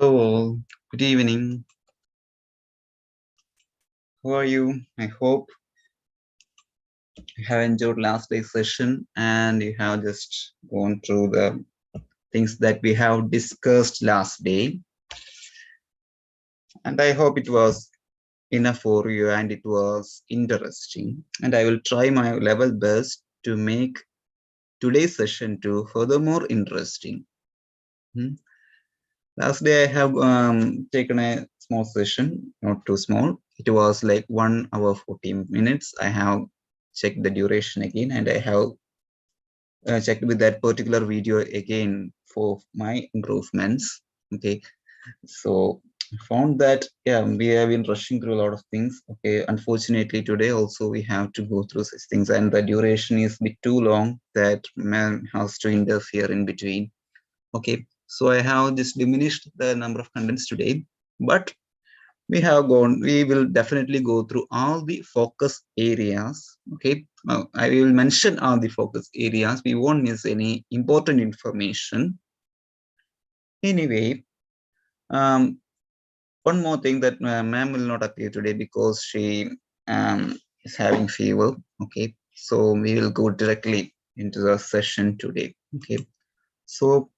Hello all, good evening. How are you? I hope you have enjoyed last day's session and you have just gone through the things that we have discussed last day. And I hope it was enough for you and it was interesting. And I will try my level best to make today's session to furthermore interesting. Hmm. Last day I have taken a small session, not too small. It was like 1 hour 14 minutes. I have checked the duration again and I have checked with that particular video again for my improvements. Okay, so I found that we have been rushing through a lot of things. Okay, unfortunately today also we have to go through such things and the duration is a bit too long that man has to interfere in between. Okay, so I have just diminished the number of contents today, but we will definitely go through all the focus areas. Okay, I will mention all the focus areas. We won't miss any important information. Anyway, um, one more thing that ma'am will not appear today because she is having fever. Okay, so we will go directly into the session today. Okay, so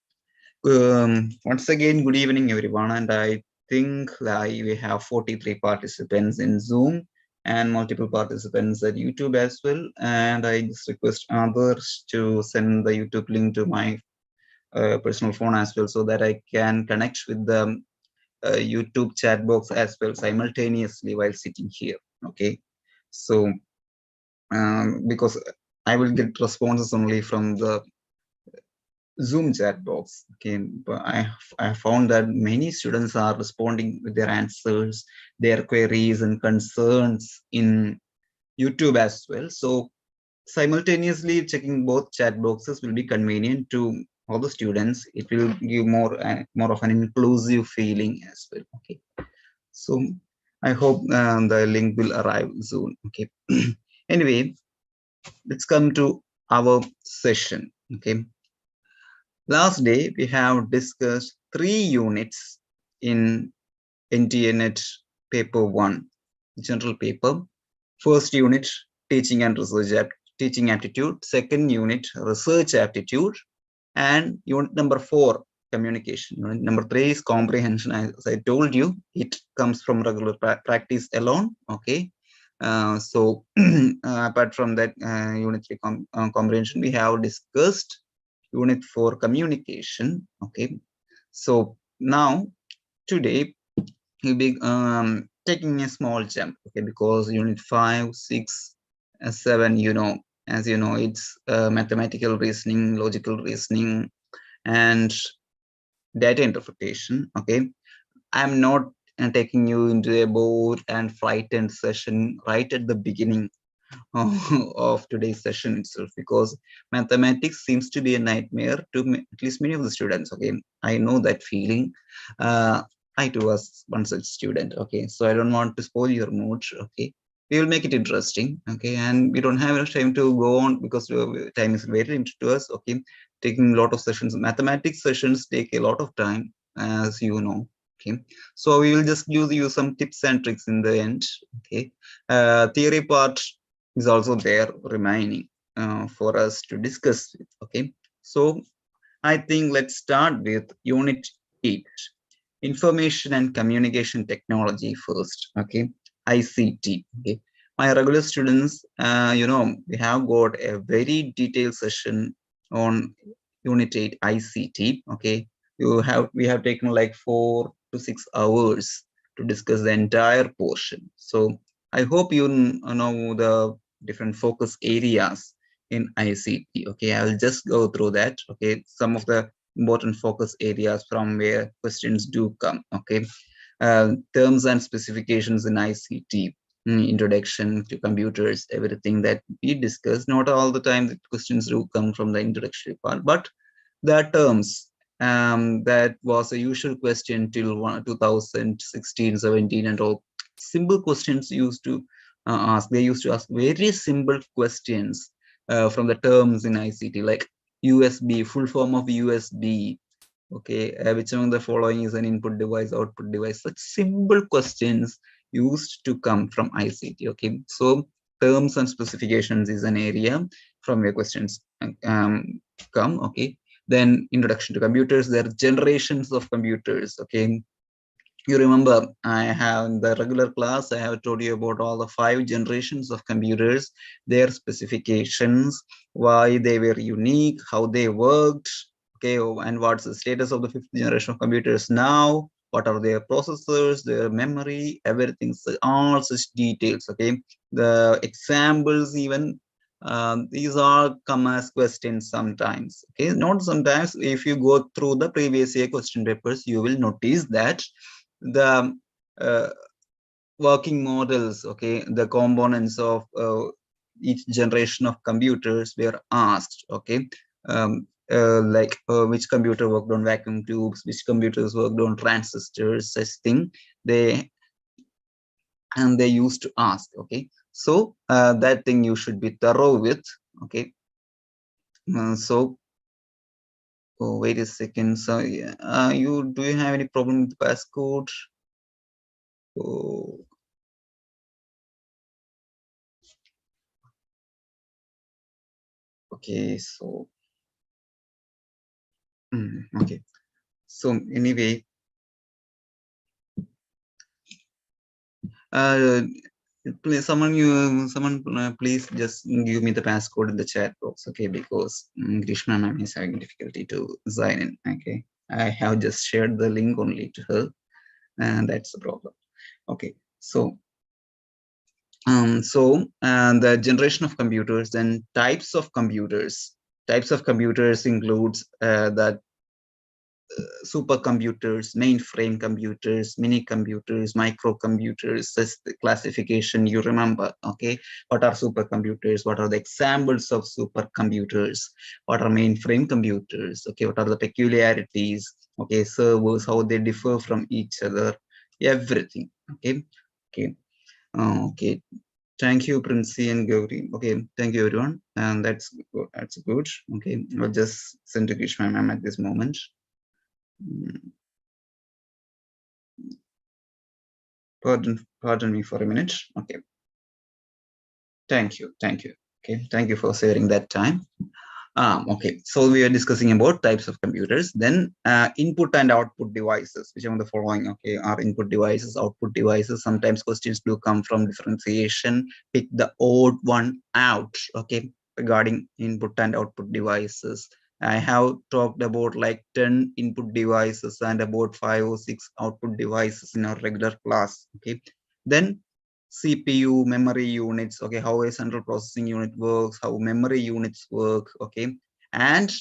once again, good evening, everyone. And I think we have 43 participants in Zoom and multiple participants at YouTube as well. And I just request others to send the YouTube link to my personal phone as well so that I can connect with the YouTube chat box as well simultaneously while sitting here. Okay. So, because I will get responses only from the Zoom chat box. Okay, but I found that many students are responding with their answers, their queries and concerns in YouTube as well. So simultaneously checking both chat boxes will be convenient to all the students. It will give more of an inclusive feeling as well. Okay, so I hope the link will arrive soon. Okay. Anyway, let's come to our session. Okay. Last day, we have discussed 3 units in NTA Net paper 1, general paper. First unit, teaching and research teaching aptitude. Second unit, research aptitude. And unit number 4, communication. Unit number 3 is comprehension. As I told you, it comes from regular practice alone. Okay. So apart from that, unit 3 comprehension, we have discussed unit 4 communication. Okay, so now today we'll be taking a small jump. Okay, because unit 5, 6, 7, as you know, it's mathematical reasoning, logical reasoning, and data interpretation. Okay, I'm not taking you into a bored and frightened session right at the beginning of today's session itself, because mathematics seems to be a nightmare to at least many of the students. Okay, I know that feeling. I too was one such student. Okay, so I don't want to spoil your mood. Okay, we will make it interesting. Okay, and we don't have enough time to go on because time is very limited to us. Okay, taking a lot of sessions, mathematics sessions take a lot of time, as you know. Okay, so we will just use you some tips and tricks in the end. Okay, theory part is also there remaining for us to discuss with. Okay, so I think let's start with unit 8, information and communication technology first. Okay, ICT. Okay, my regular students, we have got a very detailed session on unit 8 ICT. Okay, we have taken like 4 to 6 hours to discuss the entire portion. So I hope you know the different focus areas in ICT. Okay, I'll just go through that. Okay, some of the important focus areas from where questions do come. Okay, terms and specifications in ICT, introduction to computers, everything that we discuss. Not all the time the questions do come from the introductory part, but the terms, that was a usual question till 2016, 17, and all. Simple questions used to ask. They used to ask very simple questions from the terms in ICT, like USB, full form of USB, Okay, which among the following is an input device, output device? Such simple questions used to come from ICT. Okay, so terms and specifications is an area from where questions come. Okay, then introduction to computers. There are generations of computers. Okay, you remember I have in the regular class, I have told you about all the 5 generations of computers, their specifications, why they were unique, how they worked, okay, and what's the status of the 5th generation of computers now, what are their processors, their memory, everything, so all such details. Okay, the examples even, these all come as questions sometimes. Okay, not sometimes. If you go through the previous year question papers, you will notice that the uh, working models, okay, the components of each generation of computers were asked. Okay, like which computer worked on vacuum tubes, which computers worked on transistors, such thing they they used to ask. Okay, so that thing you should be thorough with. Okay, so oh, wait a second. So you do you have any problem with the passcode? Oh, okay, so okay. So anyway, uh, please, someone, please just give me the passcode in the chat box, okay? Because Grishma ma'am is having difficulty to sign in. Okay, I have just shared the link only to her, and that's the problem. Okay, so the generation of computers and types of computers. Types of computers includes the supercomputers, mainframe computers, mini computers, microcomputers, such the classification you remember. Okay, what are supercomputers? What are the examples of supercomputers? What are mainframe computers? Okay, what are the peculiarities? Okay, servers, how they differ from each other, everything. Okay, okay, okay. Thank you, Princey and Gauri. Okay, thank you everyone, and that's good. Okay, I'll just send to Krishna ma'am at this moment. Pardon me for a minute. Okay, thank you. Okay, thank you for sharing that time. Okay, so we are discussing about types of computers. Then input and output devices, which are the following. Okay, are input devices, output devices. Sometimes questions do come from differentiation. Pick the odd one out. Okay, regarding input and output devices. I have talked about like 10 input devices and about 5 or 6 output devices in our regular class. Okay, then CPU, memory units, okay, how a central processing unit works, how memory units work, okay, and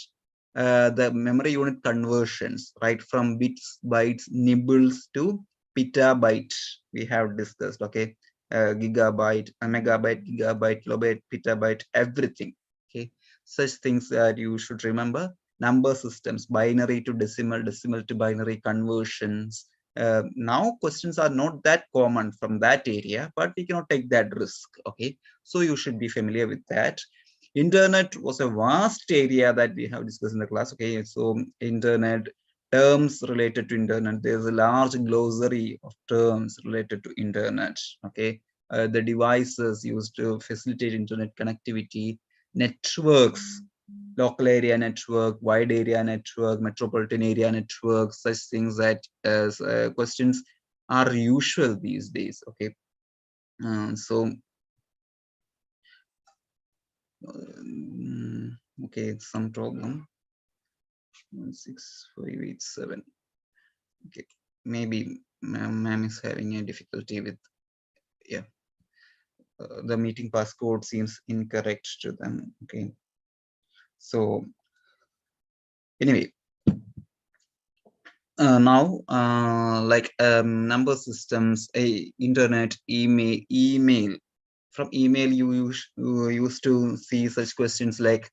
the memory unit conversions, right, from bits, bytes, nibbles to petabyte, we have discussed, okay, gigabyte, megabyte, gigabyte, kilobyte, petabyte, everything, okay, such things that you should remember. Number systems, binary to decimal, decimal to binary conversions, now questions are not that common from that area, but we cannot take that risk. Okay, so you should be familiar with that. Internet was a vast area that we have discussed in the class. Okay, so internet, terms related to internet, there's a large glossary of terms related to internet. Okay, the devices used to facilitate internet connectivity, networks, local area network, wide area network, metropolitan area network, such things that as questions are usual these days. Okay, so okay, some problem. 16587. Okay, maybe ma'am is having a difficulty with, yeah. The meeting passcode seems incorrect to them. Okay, so anyway, now like number systems, internet, email. From email you used to see such questions like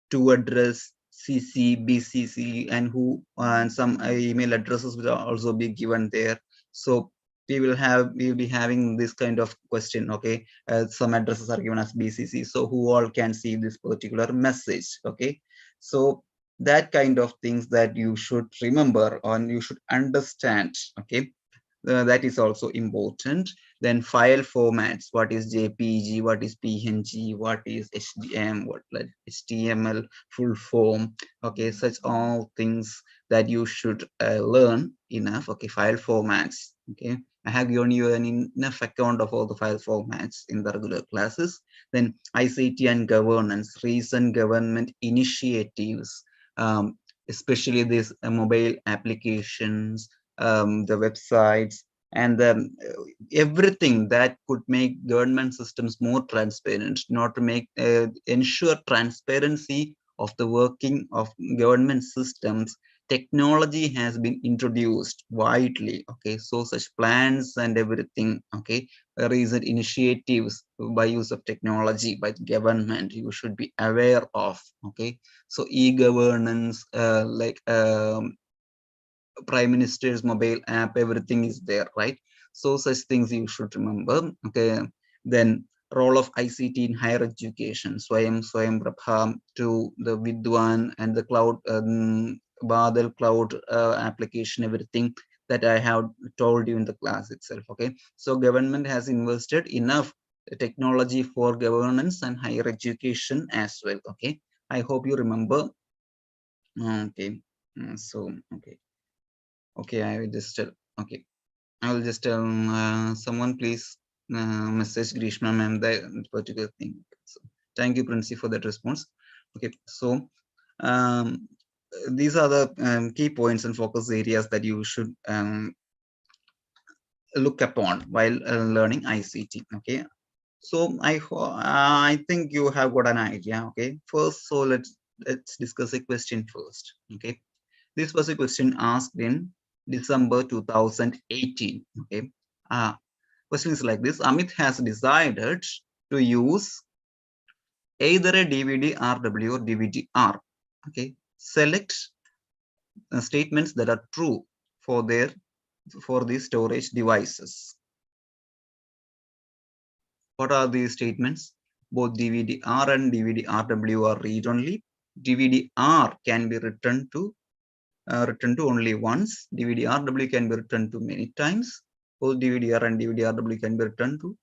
to address, CC, BCC, and who, and some email addresses will also be given there. So we'll be having this kind of question. Okay, some addresses are given as BCC, so who all can see this particular message. Okay, so that kind of things that you should remember or you should understand. Okay, that is also important. Then file formats, what is JPG, what is PNG, what is HDM, what like HTML full form. Okay, such all things that you should learn enough. Okay, file formats. Okay, I have given you an enough account of all the file formats in the regular classes. Then ICT and governance, recent government initiatives, especially these mobile applications, the websites, and everything that could make government systems more transparent, not to make ensure transparency of the working of government systems. Technology has been introduced widely. Okay, so such plans and everything. Okay, recent initiatives by use of technology by government you should be aware of. Okay, so e-governance, like prime minister's mobile app, everything is there, right? So such things you should remember. Okay, then role of ICT in higher education, Swayam Prabha to the Vidwan and the cloud, Badal cloud application, everything that I have told you in the class itself. Okay, so government has invested enough technology for governance and higher education as well. Okay, I hope you remember. Okay, so okay, I will just tell. Okay, I will just tell someone please message Grishma ma'am that particular thing. So thank you, Princy, for that response. Okay, so um, these are the key points and focus areas that you should look upon while learning ICT. Okay, so I think you have got an idea. Okay, first, so let's discuss a question first. Okay, this was a question asked in December 2018. Okay. Question is like this. Amit has decided to use either a DVD RW or DVD R. Okay. Select statements that are true for these storage devices. What are these statements? Both DVD R and DVD RW are read only. DVD R can be written to only once. DVD RW can be written to many times. Both DVD R and DVD RW can be written to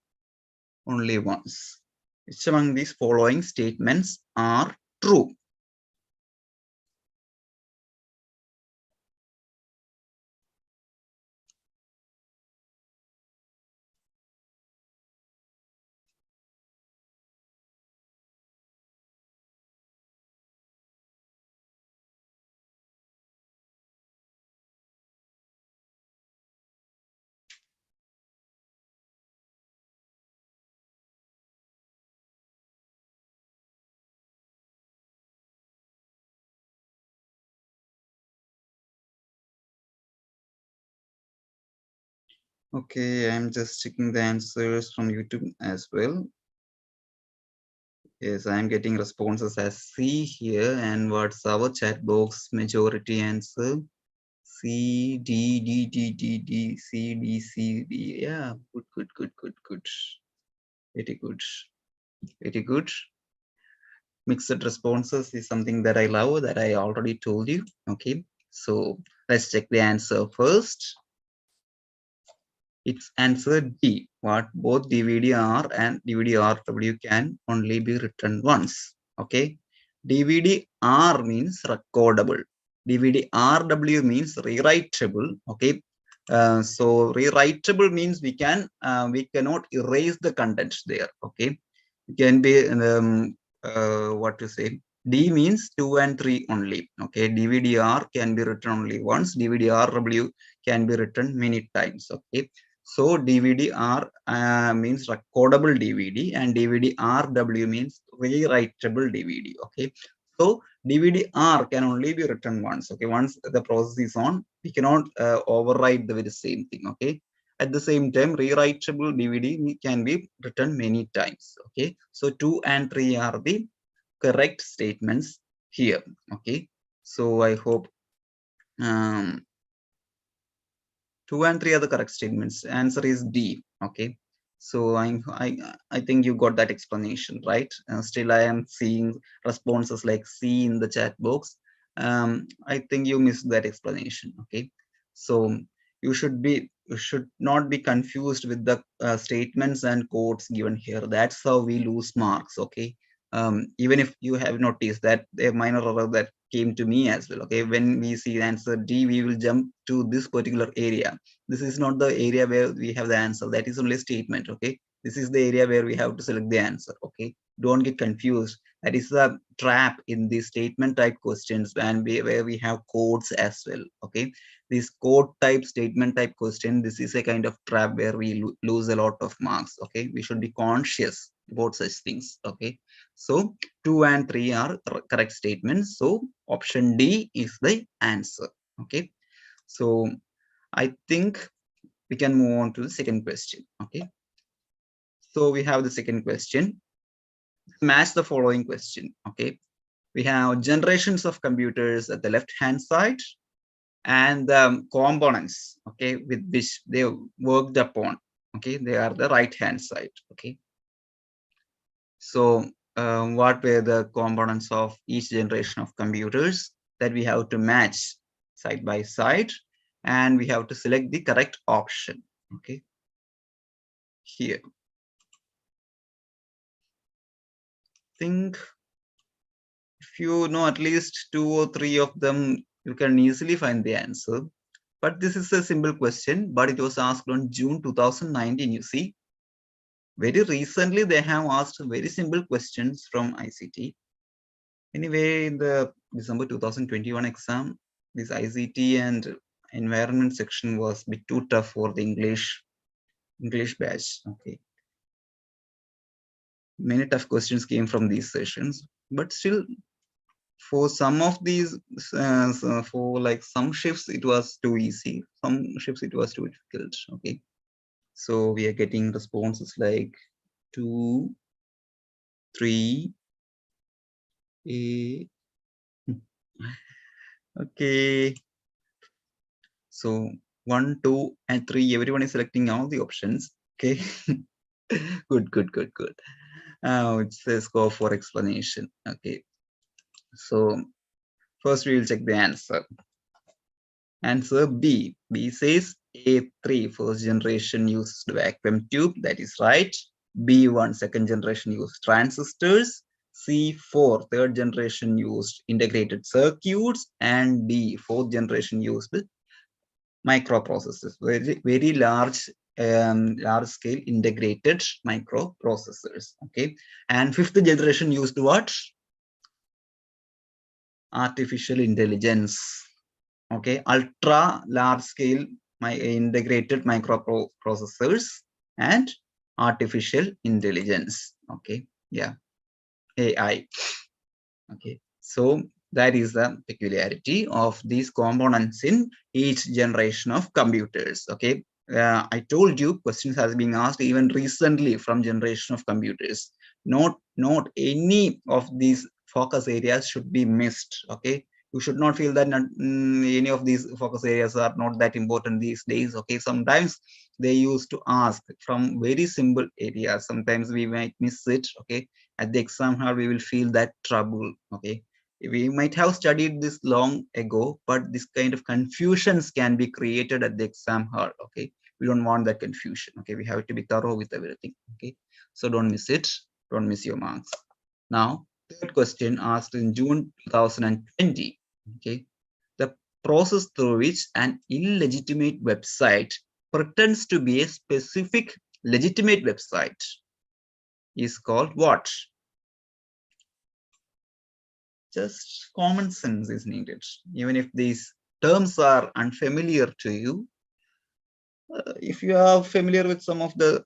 only once. Which among these following statements are true? Okay, I'm just checking the answers from YouTube as well. Yes, I'm getting responses as C here. And what's our chat box? Majority answer C, D, D, D, D, D, C, D, C, D. Yeah, good, good, good, good, good. Very good. Very good. Mixed responses is something that I love, that I already told you. Okay, so let's check the answer first. It's answer D. What both DVD-R and DVD-RW can only be written once. Okay, DVD-R means recordable. DVD-RW means rewritable. Okay, so rewritable means we cannot erase the contents there. Okay, it can be what to say. D means 2 and 3 only. Okay, DVD-R can be written only once. DVD-RW can be written many times. Okay, so DVD-R means recordable DVD and DVD-RW means rewritable DVD. Okay, so DVD-R can only be written once. Okay, once the process is on, we cannot overwrite the very same thing. Okay, at the same time, rewritable DVD can be written many times. Okay, so 2 and 3 are the correct statements here. Okay, so I hope 2 and 3 are the correct statements. Answer is D. Okay, so I think you got that explanation, right? Still I am seeing responses like C in the chat box. I think you missed that explanation. Okay, so you should not be confused with the statements and quotes given here. That's how we lose marks. Okay, even if you have noticed that a minor error that came to me as well. Okay, when we see answer D, we will jump to this particular area. This is not the area where we have the answer. That is only a statement. Okay, this is the area where we have to select the answer. Okay, don't get confused. That is the trap in the statement type questions, and where we have codes as well. Okay, this code type statement type question, this is a kind of trap where we lose a lot of marks. Okay, we should be conscious about such things. Okay, so 2 and 3 are correct statements, so option D is the answer. Okay, so I think we can move on to the second question. Okay, so we have the second question. Match the following question. Okay, we have generations of computers at the left hand side and the components, okay, with which they worked upon, okay, they are the right hand side. Okay, so what were the components of each generation of computers that we have to match side by side, and we have to select the correct option. Okay, here think if you know at least 2 or 3 of them, you can easily find the answer. But this is a simple question, but it was asked on June 2019. You see, very recently they have asked very simple questions from ICT. Anyway, in the December 2021 exam, this ICT and environment section was a bit too tough for the English batch. Okay, many tough questions came from these sessions, but still for some of these for like some shifts it was too easy, some shifts it was too difficult. Okay, so we are getting responses like 2, 3, 8. Okay, so 1, 2 and 3, everyone is selecting all the options. Okay, good, good, good, good. Now it says go for explanation. Okay, so first we will check the answer. Answer B. B says A3 first generation used vacuum tube. That is right. B1 second generation used transistors. C4 third generation used integrated circuits, and D fourth generation used microprocessors. Very large large scale integrated microprocessors. Okay, and fifth generation used what? Artificial intelligence. Okay, ultra large scale integrated microprocessors and artificial intelligence. Okay, yeah, AI. Okay, so that is the peculiarity of these components in each generation of computers. Okay, I told you questions has been asked even recently from generation of computers. Not any of these focus areas should be missed. Okay, you should not feel that any of these focus areas are not that important these days. Okay, sometimes they used to ask from very simple areas. Sometimes we might miss it. Okay, at the exam hall we will feel that trouble. Okay, we might have studied this long ago, but this kind of confusions can be created at the exam hall. Okay, we don't want that confusion. Okay, we have to be thorough with everything. Okay, so don't miss it, don't miss your marks. Now third question asked in June 2020. Okay, the process through which an illegitimate website pretends to be a specific legitimate website is called what? Just common sense is needed. Even if these terms are unfamiliar to you, if you are familiar with some of the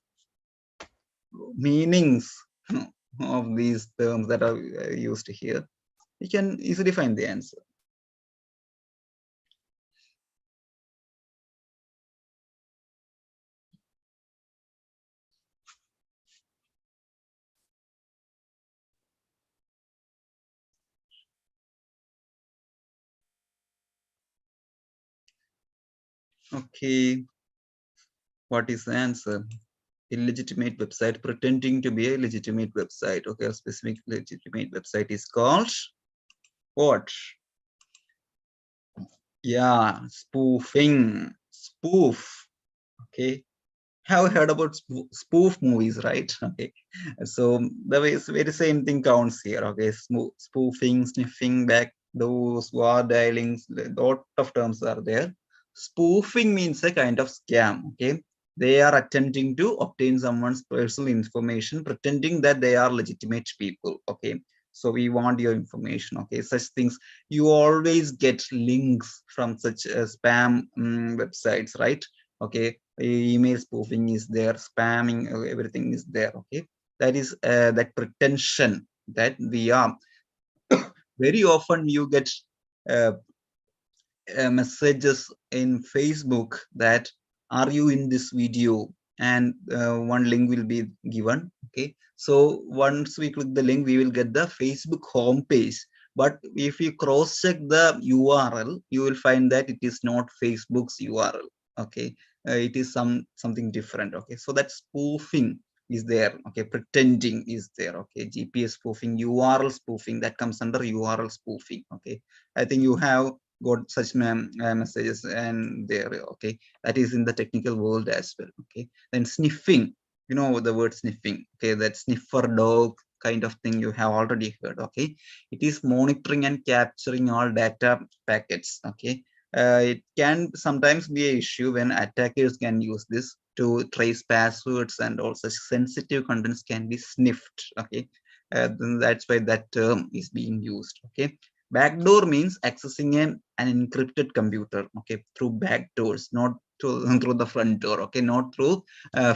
meanings of these terms that are used here, you can easily find the answer. Okay, what is the answer? Illegitimate website pretending to be a legitimate website. Okay, a specific legitimate website is called what? Yeah, spoofing, spoof. Okay, have heard about spoof movies, right? Okay, so the very same thing counts here. Okay, spoofing, sniffing back those war dialings, a lot of terms are there. Spoofing means a kind of scam. Okay, they are attempting to obtain someone's personal information, pretending that they are legitimate people. Okay, so we want your information. Okay, such things, you always get links from such spam websites, right? Okay, email spoofing is there, spamming, everything is there. Okay, that is that pretension that we are. Very often you get uh, messages in Facebook that are you in this video, and one link will be given. Okay, so once we click the link, we will get the Facebook homepage. But if you cross check the URL, you will find that it is not Facebook's URL. Okay, it is something different. Okay, so that spoofing is there. Okay, pretending is there. Okay, GPS spoofing, URL spoofing, that comes under URL spoofing. Okay, I think you have got such messages and there. Okay, that is in the technical world as well. Okay, then sniffing, you know the word sniffing. Okay, that sniffer dog kind of thing you have already heard. Okay, it is monitoring and capturing all data packets. Okay, it can sometimes be an issue when attackers can use this to trace passwords, and all such sensitive contents can be sniffed. Okay, that's why that term is being used. Okay, backdoor means accessing an encrypted computer, okay, through back doors, not through the front door. Okay, not through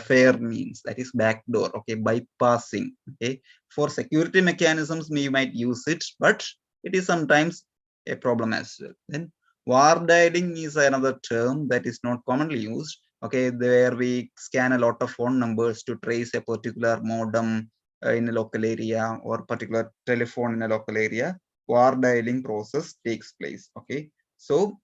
fair means. That is backdoor. Okay, bypassing. Okay, for security mechanisms we might use it, but it is sometimes a problem as well. Then war dialing is another term that is not commonly used. Okay, there we scan a lot of phone numbers to trace a particular modem in a local area, or particular telephone in a local area. War dialing process takes place. Okay, so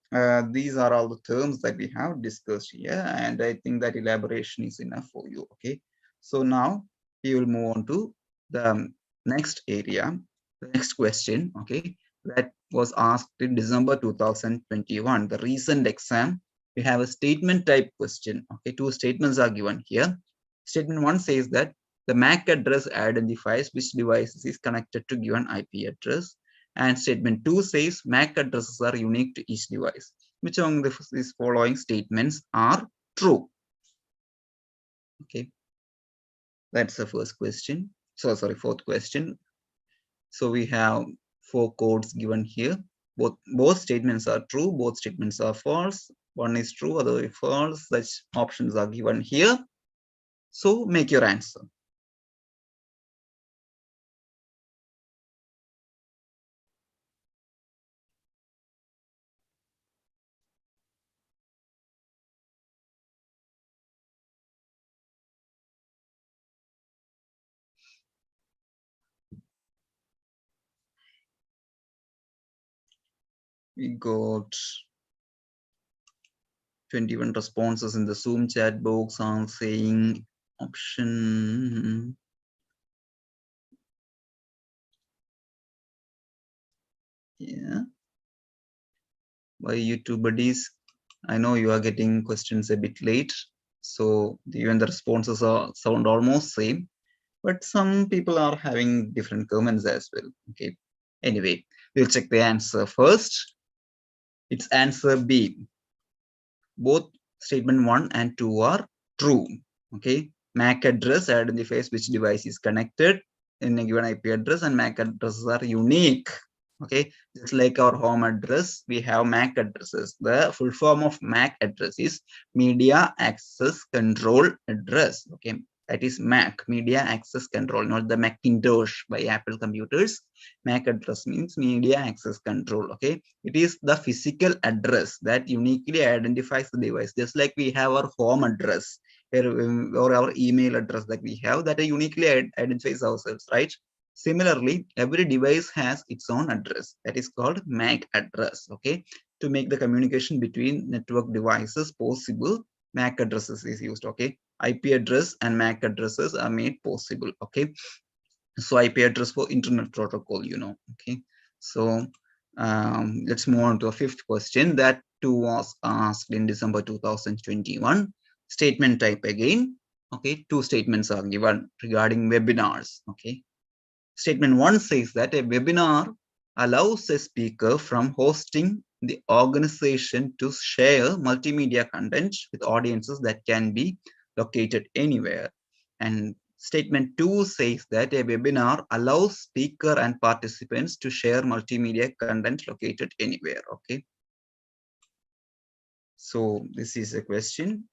these are all the terms that we have discussed here, and I think that elaboration is enough for you. Okay, so now we will move on to the next area, the next question. Okay, that was asked in December 2021, the recent exam. We have a statement type question. Okay, two statements are given here. Statement one says that the MAC address identifies which device is connected to given IP address. And statement 2 says MAC addresses are unique to each device. Which among these following statements are true? Okay, that's the first question. So sorry, fourth question. So we have four codes given here. Both statements are true, both statements are false. One is true, other is false. Such options are given here. So make your answer. We got 21 responses in the Zoom chat box are saying option. Yeah. By you two buddies, I know you are getting questions a bit late, so even the responses are sound almost same, but some people are having different comments as well. Okay. Anyway, we'll check the answer first. It's answer B. Both statement 1 and 2 are true. Okay, MAC address identifies which device is connected in a given IP address, and MAC addresses are unique. Okay, just like our home address, we have MAC addresses. The full form of MAC address is Media Access Control Address. Okay, that is MAC, Media Access Control, not the Macintosh by Apple computers. MAC address means Media Access Control. Okay, it is the physical address that uniquely identifies the device, just like we have our home address or our email address that we have that uniquely identifies ourselves, right? Similarly, every device has its own address that is called MAC address. Okay, to make the communication between network devices possible, MAC addresses is used. Okay, IP address and MAC addresses are made possible. Okay, so IP address for internet protocol, you know. Okay, so let's move on to a fifth question, that 2 was asked in December 2021. Statement type again. Okay, 2 statements are given regarding webinars. Okay, statement 1 says that a webinar allows a speaker from hosting the organization to share multimedia content with audiences that can be located anywhere. And statement 2 says that a webinar allows speaker and participants to share multimedia content located anywhere. Okay. So this is a question.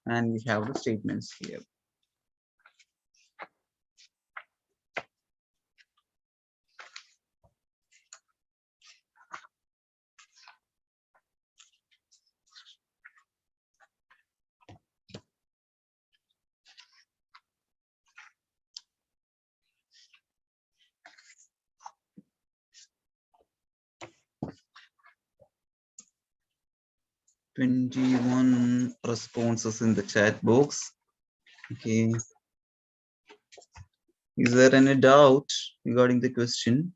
And we have the statements here. "21 responses in the chat box. Okay. Is there any doubt regarding the question?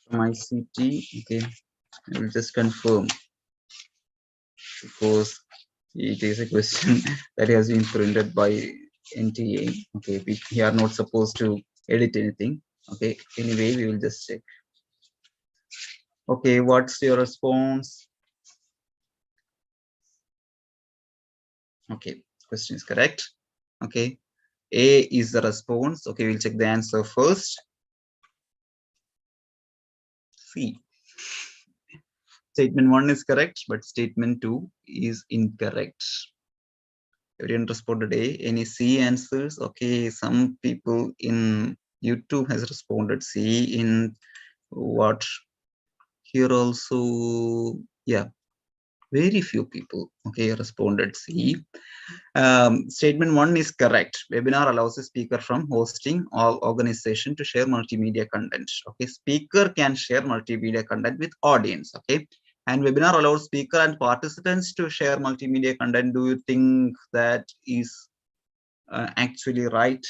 From ICT, okay, I will just confirm because it is a question that has been printed by NTA. Okay, we are not supposed to edit anything. Okay, anyway, we will just check. Okay, what's your response? Okay, question is correct. Okay, A is the response. Okay, we'll check the answer first. C. Statement 1 is correct, but statement 2 is incorrect. Everyone responded A. Any C answers? Okay, some people in YouTube has responded C. In what here also, yeah, very few people, okay, responded C. Statement 1 is correct. Webinar allows a speaker from hosting or organization to share multimedia content. Okay, speaker can share multimedia content with audience. Okay, and webinar allows speaker and participants to share multimedia content. Do you think that is actually right?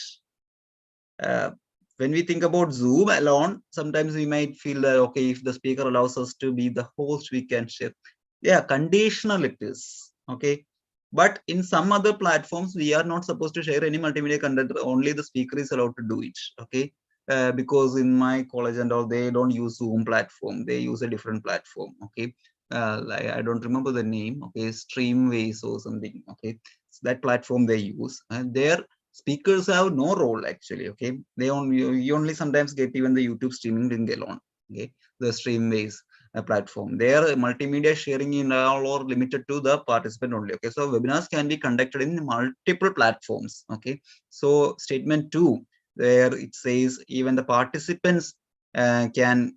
When we think about Zoom alone, sometimes we might feel that, okay, if the speaker allows us to be the host, we can share. Yeah, conditional it is. Okay. But in some other platforms, we are not supposed to share any multimedia content. Only the speaker is allowed to do it. Okay. Because in my college and all, they don't use Zoom platform. They use a different platform. Okay. Like, I don't remember the name. Okay. Streamways or something. Okay. So that platform they use. And there speakers have no role actually. Okay, they only you only sometimes get even the YouTube streaming link alone. Okay, the streamways platform, their multimedia sharing in all or limited to the participant only. Okay, so webinars can be conducted in multiple platforms. Okay, so statement 2 there it says even the participants can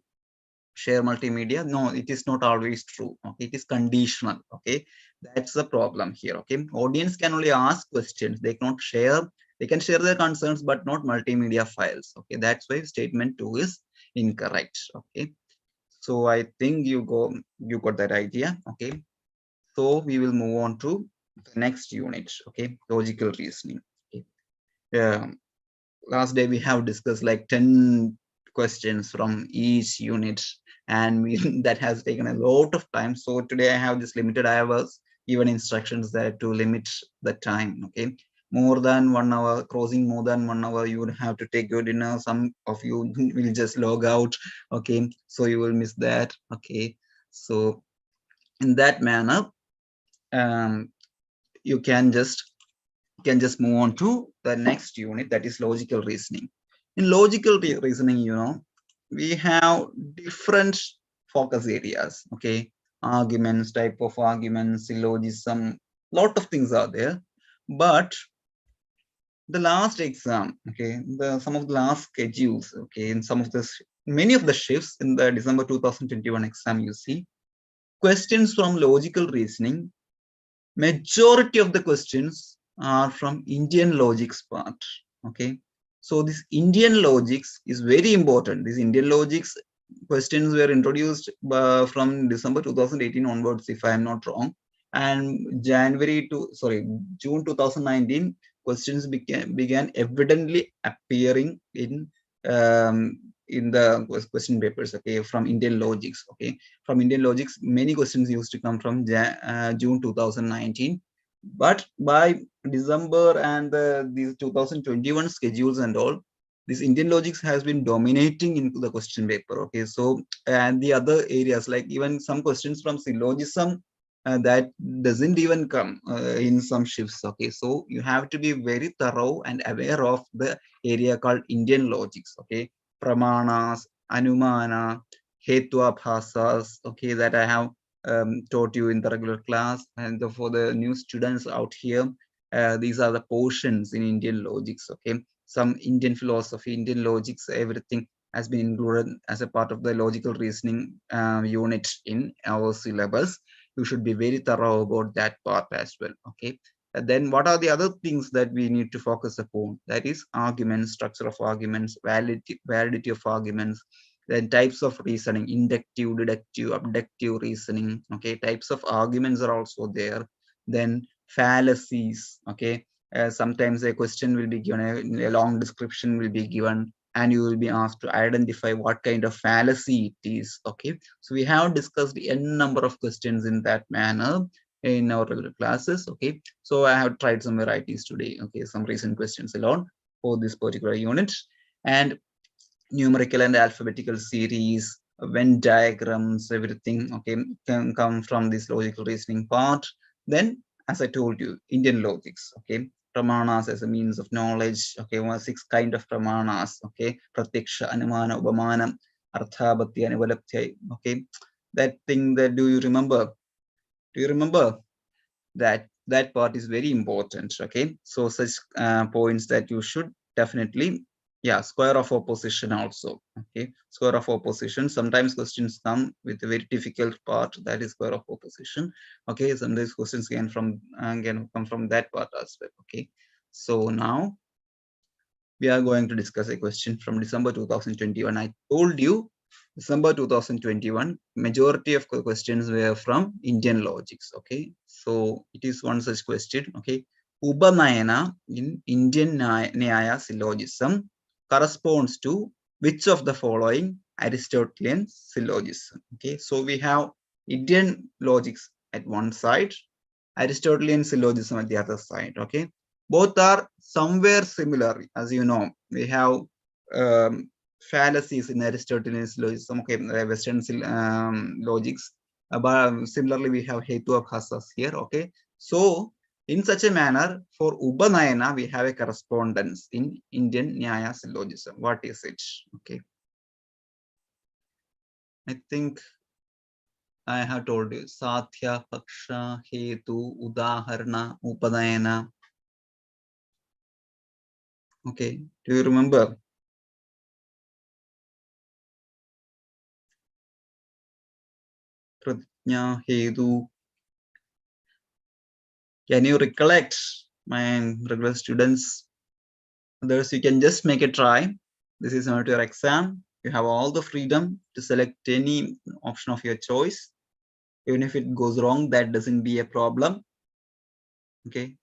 share multimedia. No, it is not always true. Okay, it is conditional. Okay, that's the problem here. Okay, audience can only ask questions, they cannot share. They can share their concerns but not multimedia files. Okay, that's why statement 2 is incorrect. Okay, so I think you got that idea. Okay, so we will move on to the next unit. Okay, logical reasoning. Okay, last day we have discussed like 10 questions from each unit, and that has taken a lot of time. So today I have this limited, I was given instructions there to limit the time. Okay, more than 1 hour, crossing more than 1 hour, you would have to take your dinner. Some of you will just log out. Okay, so you will miss that. Okay, so in that manner, you can just move on to the next unit, that is logical reasoning. In logical reasoning, we have different focus areas. Okay, arguments, type of arguments, syllogism, lot of things are there. But the last exam, okay, some of the last schedules, okay, in some of the many of the shifts in the December 2021 exam, you see questions from logical reasoning. Majority of the questions are from Indian logics part. Okay, so this Indian logics is very important. These Indian logics questions were introduced from December 2018 onwards, if I am not wrong, and June 2019, questions began evidently appearing in the question papers, okay, from Indian logics, okay. From Indian logics, many questions used to come from June 2019, but by December and these 2021 schedules and all, this Indian logics has been dominating into the question paper, okay. So, and the other areas, like even some questions from syllogism, that doesn't even come in some shifts, okay. So you have to be very thorough and aware of the area called Indian logics, okay. Pramanas, Anumana, Hetwabhasas, okay, that I have taught you in the regular class. And for the new students out here, these are the portions in Indian logics, okay. Some Indian philosophy, Indian logics, everything has been included as a part of the logical reasoning unit in our syllabus. You should be very thorough about that part as well, okay. And then what are the other things that we need to focus upon? That is arguments, structure of arguments, validity of arguments, then types of reasoning, inductive, deductive, abductive reasoning, okay. Types of arguments are also there. Then fallacies, okay. Sometimes a question will be given, a long description will be given, and you will be asked to identify what kind of fallacy it is, okay. So we have discussed n number of questions in that manner in our regular classes, okay. So I have tried some varieties today, okay, some recent questions alone for this particular unit. And numerical and alphabetical series, Venn diagrams, everything, okay, can come from this logical reasoning part. Then, as I told you, Indian logics, okay, pramanas as a means of knowledge, okay, 6 kind of pramanas, okay, pratyaksha, anumana, upamana, arthabhati, anuvalabhya, okay. That thing that, do you remember? Do you remember? That part is very important, okay. So such points that you should definitely, yeah, square of opposition also, okay. Square of opposition, sometimes questions come with a very difficult part, that is square of opposition, okay. Sometimes questions can come from that part as well, okay. So now we are going to discuss a question from December 2021. I told you December 2021, majority of questions were from Indian logics, okay. So it is one such question, okay. Upanayana in Indian Nyaya syllogism corresponds to which of the following Aristotelian syllogism, okay. So we have Indian logics at one side, Aristotelian syllogism at the other side, okay. Both are somewhere similar, as you know. We have fallacies in Aristotelian syllogism, okay, Western logics. But similarly, we have Hetwabhasas here, okay. So, in such a manner, for Upanayana, we have a correspondence in Indian Nyaya syllogism. What is it? Okay. I think I have told you Sathya, Paksha, Hetu, Udaharana, Upanayana. Okay, do you remember? Pratnya, Hetu. Can you recollect, my regular students? Others, you can just make a try. This is not your exam. You have all the freedom to select any option of your choice. Even if it goes wrong, that doesn't be a problem. Okay,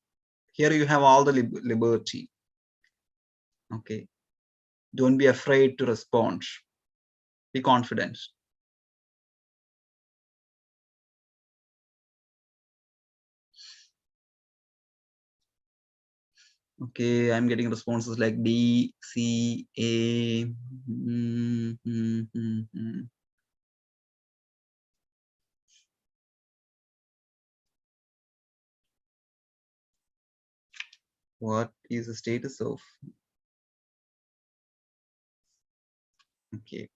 here you have all the liberty. Okay, don't be afraid to respond. Be confident. Okay, I'm getting responses like D, C, A. What is the status of? Okay.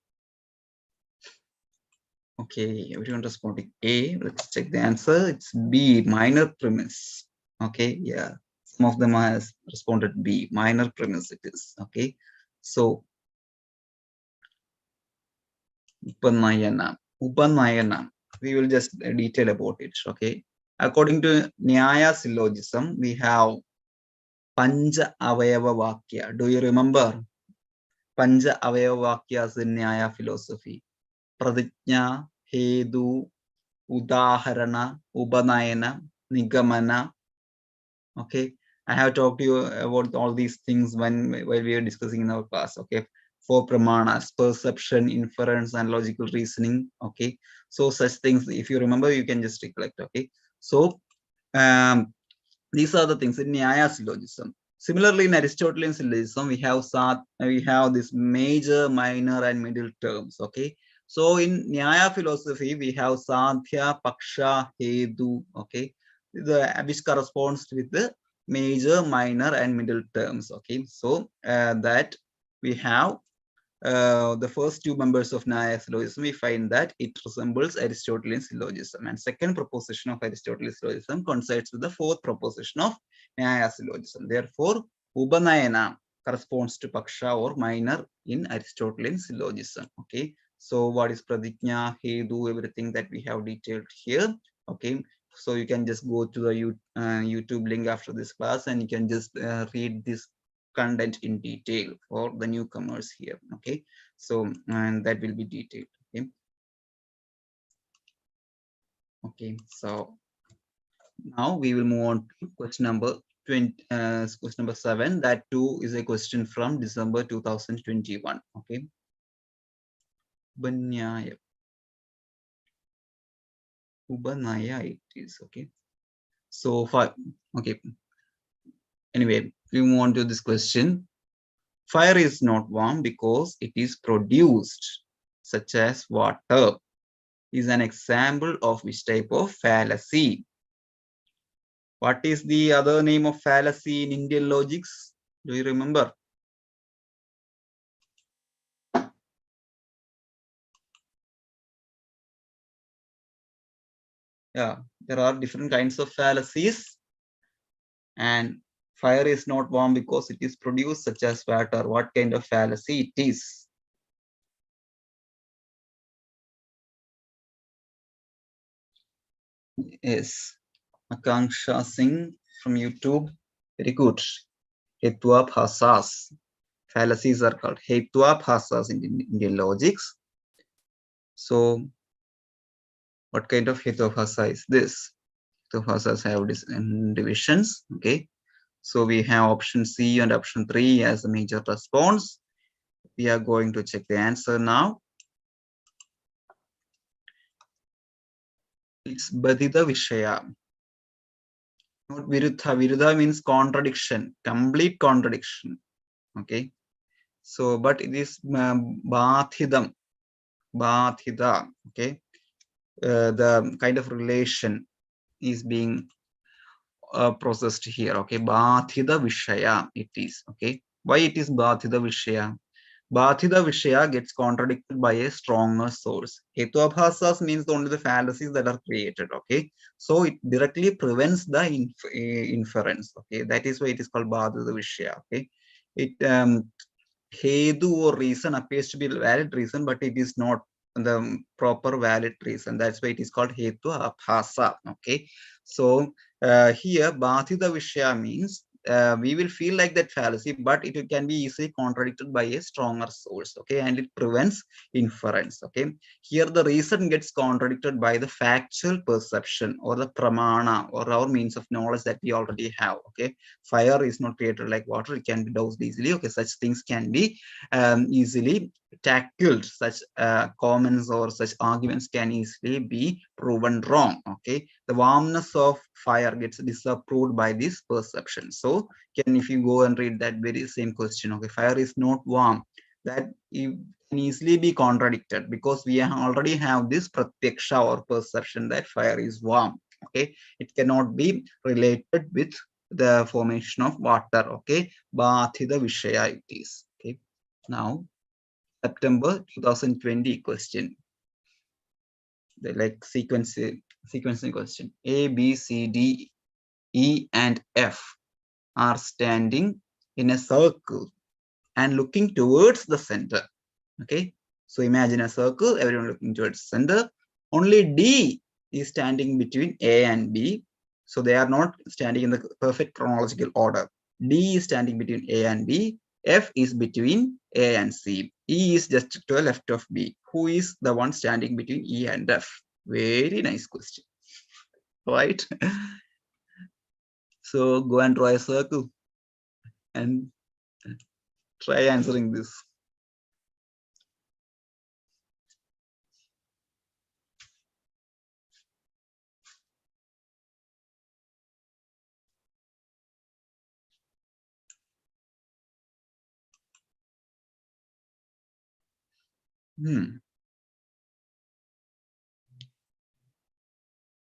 Okay, everyone responding A. Let's check the answer. It's B, minor premise. Okay, yeah. Some of them has responded B, minor premise it is. Okay. So Upanayana. Upanayana. We will just detail about it. Okay. According to Nyaya syllogism, we have Panja Avayava Vakya. Do you remember Panja Avayava Vakyas in Nyaya philosophy? Pradijna, Hedu, Udaharana, Upanayana, Nigamana. Okay, I have talked to you about all these things while we were discussing in our class. Okay, four pramanas: perception, inference, and logical reasoning. Okay, so such things, if you remember, you can just recollect. Okay, so these are the things in Nyaya syllogism. Similarly, in Aristotelian syllogism, we have this major, minor, and middle terms. Okay, so in Nyaya philosophy, we have Sadhya, Paksha, Hedu. Okay, which corresponds with the major, minor, and middle terms. Okay, so that we have the first two members of Nyaya syllogism, we find that it resembles Aristotelian syllogism. And second proposition of Aristotelian syllogism coincides with the fourth proposition of Nyaya syllogism. Therefore, Upanayana corresponds to Paksha or minor in Aristotelian syllogism. Okay. So what is Pradigna, Hedu, everything that we have detailed here. Okay. So you can just go to the YouTube link after this class and you can just read this content in detail for the newcomers here. Okay, so and that will be detailed. Okay, so now we will move on to question number 20, question number 7. That too is a question from December 2021. Okay, Upanaya it is. Okay, so far. Okay, anyway, we move on to this question. Fire is not warm because it is produced, such as water, is an example of which type of fallacy? What is the other name of fallacy in Indian logics? Do you remember? Yeah, there are different kinds of fallacies, and fire is not warm because it is produced, such as water. What kind of fallacy it is? Yes, Akanksha Singh from YouTube. Very good. Hetwabhasas. Fallacies are called Hetwabhasas in Indian logics. So, what kind of Hetwabhasa is this? Hetwabhasas have divisions. Okay. So we have option C and option 3 as a major response. We are going to check the answer now. It's Badita Vishaya. Not Viruddha. Viruddha means contradiction, complete contradiction. Okay. So, but it is Bathidam. Bathida. Okay. The kind of relation is being processed here. Okay. Bathida Vishaya it is. Okay. Why it is Bathida Vishaya? Bathida Vishaya gets contradicted by a stronger source. Hetwabhasas means only the fallacies that are created. Okay, so it directly prevents the inference. Okay, that is why it is called Bathida Vishaya. Okay, it Hedu or reason appears to be a valid reason, but it is not the proper valid reason. That's why it is called Hetu Abhasa. Okay, so here Bathida Vishaya means we will feel like that fallacy, but it can be easily contradicted by a stronger source. Okay, and it prevents inference. Okay, here the reason gets contradicted by the factual perception or the pramana or our means of knowledge that we already have. Okay, fire is not created like water, it can be doused easily. Okay, such things can be easily tackled. Such comments or such arguments can easily be proven wrong. Okay, the warmness of fire gets disapproved by this perception. So if you go and read that very same question, okay, fire is not warm, that can easily be contradicted because we already have this pratyaksha or perception that fire is warm. Okay, it cannot be related with the formation of water. Okay, Bathida Vishaya it is. Okay, now September 2020 question. The like sequencing question. A, B, C, D, E, and F are standing in a circle and looking towards the center. Okay, so imagine a circle, everyone looking towards the center. Only D is standing between A and B. So they are not standing in the perfect chronological order. D is standing between A and B. F is between A and C. E is just to the left of B. Who is the one standing between E and F? Very nice question, right? So go and draw a circle and try answering this.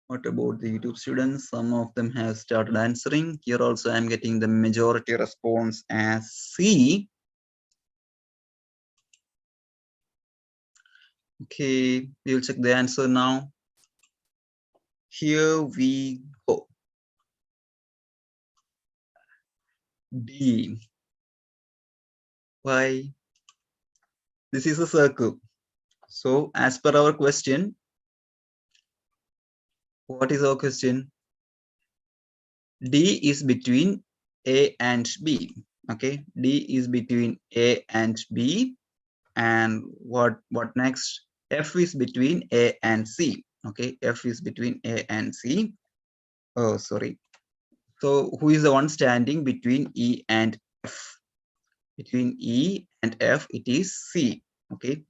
What about the YouTube students? Some of them have started answering. Here also I'm getting the majority response as C. Okay, we'll check the answer now. Here we go. D. Why? This is a circle. So as per our question, what is our question? D is between A and B. Okay, D is between A and B. And what next? F is between A and C. Okay, F is between A and C. Oh, sorry. So who is the one standing between E and F? Between E and F, it is C. Okay.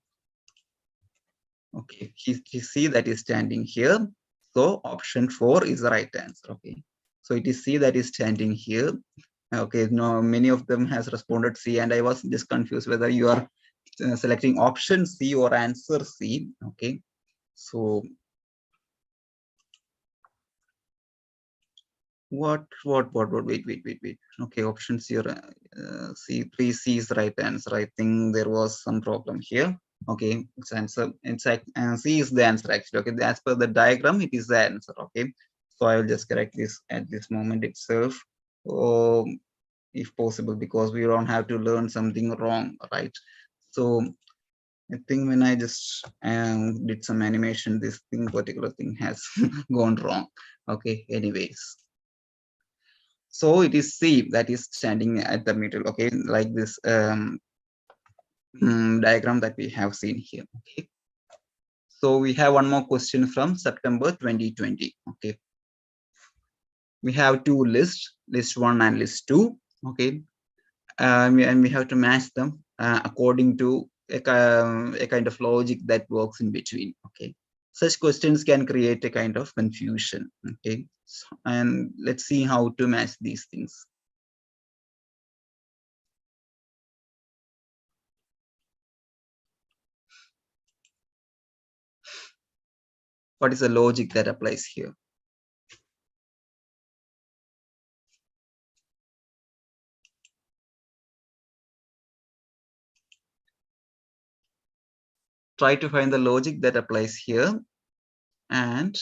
Okay, he C that is standing here. So option 4 is the right answer. Okay. So it is C that is standing here. Okay, no, many of them has responded C, and I was just confused whether you are selecting option C or answer C. Okay. So wait. Okay, options here. C, 3C is the right answer. I think there was some problem here. Okay, it's answer. It's C is the answer actually. Okay, as per the diagram, it is the answer. Okay, so I will just correct this at this moment itself, if possible, because we don't have to learn something wrong, right? So I think when I just did some animation, this particular thing has gone wrong. Okay, anyways. So it is C that is standing at the middle, okay, like this diagram that we have seen here. Okay. So we have one more question from September 2020. Okay. We have two lists, list 1 and list 2. Okay. And we have to match them according to a kind of logic that works in between. Okay. Such questions can create a kind of confusion. Okay. So, and let's see how to match these things. What is the logic that applies here? Try to find the logic that applies here and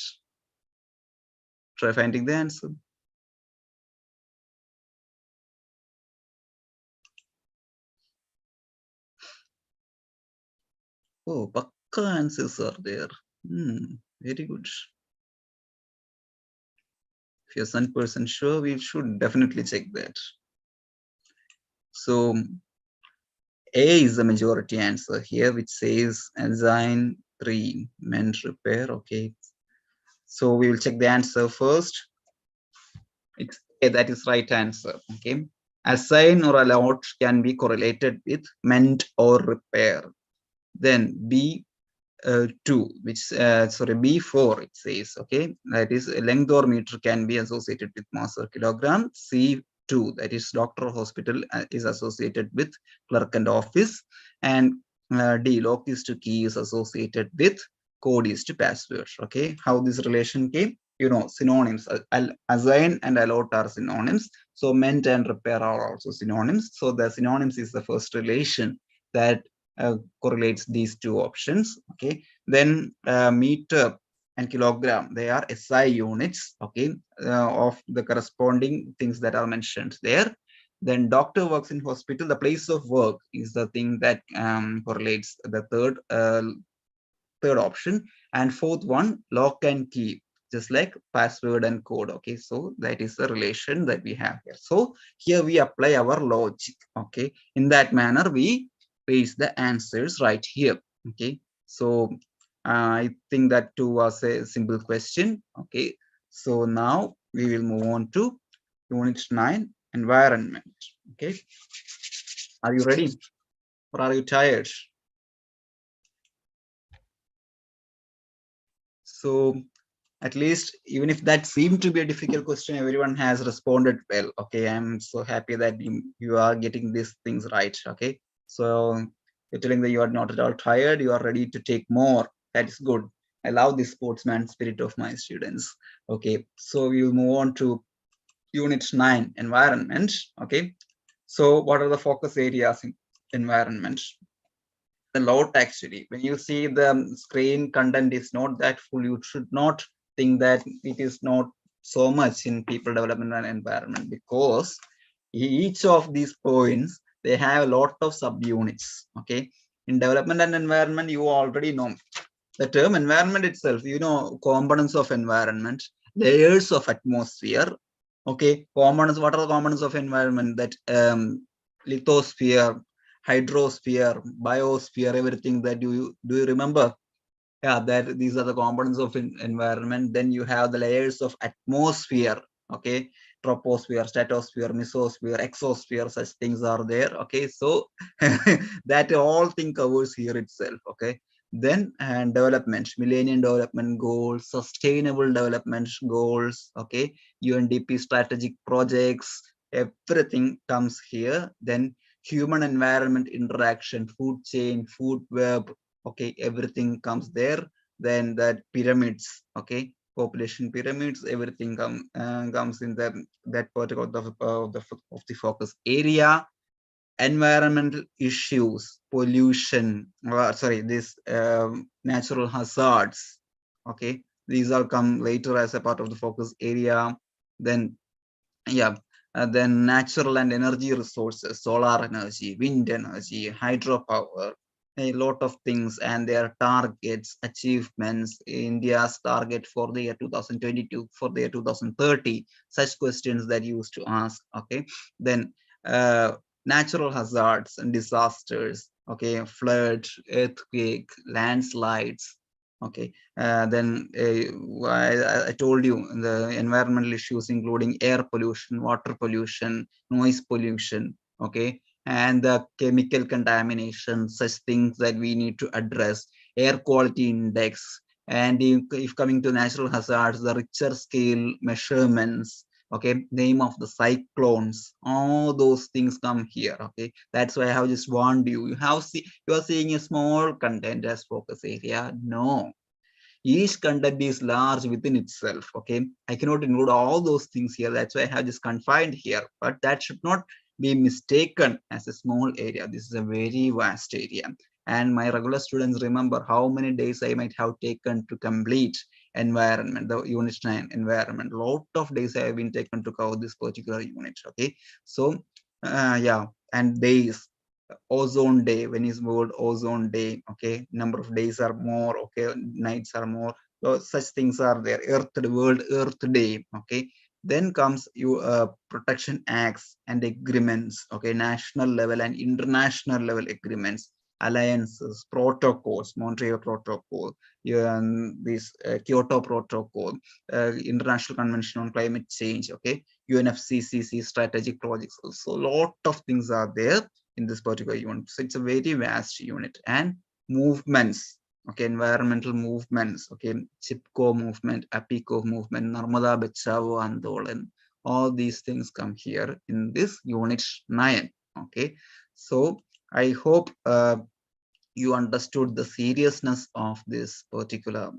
try finding the answer. Oh, pakka answers are there. Very good. If you're 100% sure, we should definitely check that. So A is the majority answer here, which says enzyme 3, mend repair. Okay. So we will check the answer first. It's A, that is right answer. Okay. Assign or allot can be correlated with mend or repair. Then B 2, which sorry, B4 it says, okay, that is length or meter can be associated with mass or kilogram. C2, that is doctor or hospital, is associated with clerk and office. And D, lock is to key, is associated with code is to password. Okay, how this relation came? You know, synonyms. Assign and allot are synonyms. So mend and repair are also synonyms. So the synonyms is the first relation that correlates these two options. Okay, then meter and kilogram, they are SI units. Okay, of the corresponding things that are mentioned there. Then doctor works in hospital, the place of work is the thing that correlates the third option. And fourth one, lock and key, just like password and code. Okay, so that is the relation that we have here. So here we apply our logic. Okay, in that manner we paste the answers right here. Okay, so I think that too was a simple question. Okay, so now we will move on to Unit 9, Environment. Okay, are you ready or are you tired? So at least, even if that seemed to be a difficult question, everyone has responded well. Okay, I'm so happy that you are getting these things right. Okay, so you're telling that you are not at all tired, you are ready to take more. That is good. I love the sportsman spirit of my students. Okay, so we'll move on to Unit 9, Environment. Okay, so what are the focus areas in environment? A lot actually. When you see the screen content is not that full, you should not think that it is not so much in people development and environment, because each of these points, they have a lot of subunits. Okay, in development and environment, you already know the term environment itself, components of environment, layers of atmosphere. Okay, components, what are the components of environment? That lithosphere, hydrosphere, biosphere, everything that do you remember? Yeah, that these are the components of environment. Then you have the layers of atmosphere. Okay, troposphere, stratosphere, mesosphere, exosphere, such things are there. Okay, so that all thing covers here itself. Okay, then and development, millennium development goals, sustainable development goals. Okay, UNDP strategic projects, everything comes here. Then human environment interaction, food chain, food web. Okay, everything comes there. Then that pyramids. Okay, population pyramids, everything comes in that particular of the focus area. Environmental issues, pollution, sorry, this natural hazards. Okay, these all come later as a part of the focus area. Then yeah, then natural and energy resources, solar energy, wind energy, hydropower, a lot of things, and their targets, achievements, India's target for the year 2022, for the year 2030, such questions that you used to ask. Okay, then natural hazards and disasters. Okay, flood, earthquake, landslides. Okay, then I told you the environmental issues, including air pollution, water pollution, noise pollution. Okay, and the chemical contamination, such things that we need to address. Air quality index, and if coming to natural hazards, the Richter scale measurements. Okay, name of the cyclones, all those things come here. Okay, that's why I have just warned you. You are seeing a small content as focus area. No, each content is large within itself. Okay, I cannot include all those things here. That's why I have just confined here, but that should not be mistaken as a small area. This is a very vast area, and my regular students remember how many days I might have taken to complete environment, the unit 9 environment. Lot of days I have been taken to cover this particular unit. Okay, so yeah, and days, ozone day, when is world ozone day. Okay, number of days are more. Okay, nights are more. So such things are there. World earth day. Okay, then comes you protection acts and agreements. Okay, national level and international level agreements, alliances, protocols, Montreal Protocol, this Kyoto Protocol, International Convention on Climate Change. Okay, UNFCCC strategic projects. So a lot of things are there in this particular unit. So it's a very vast unit. And movements. Okay, environmental movements. Okay, Chipko movement, Apiko movement, Narmada Bachao Andolan. All these things come here in this unit 9. Okay, so I hope you understood the seriousness of this particular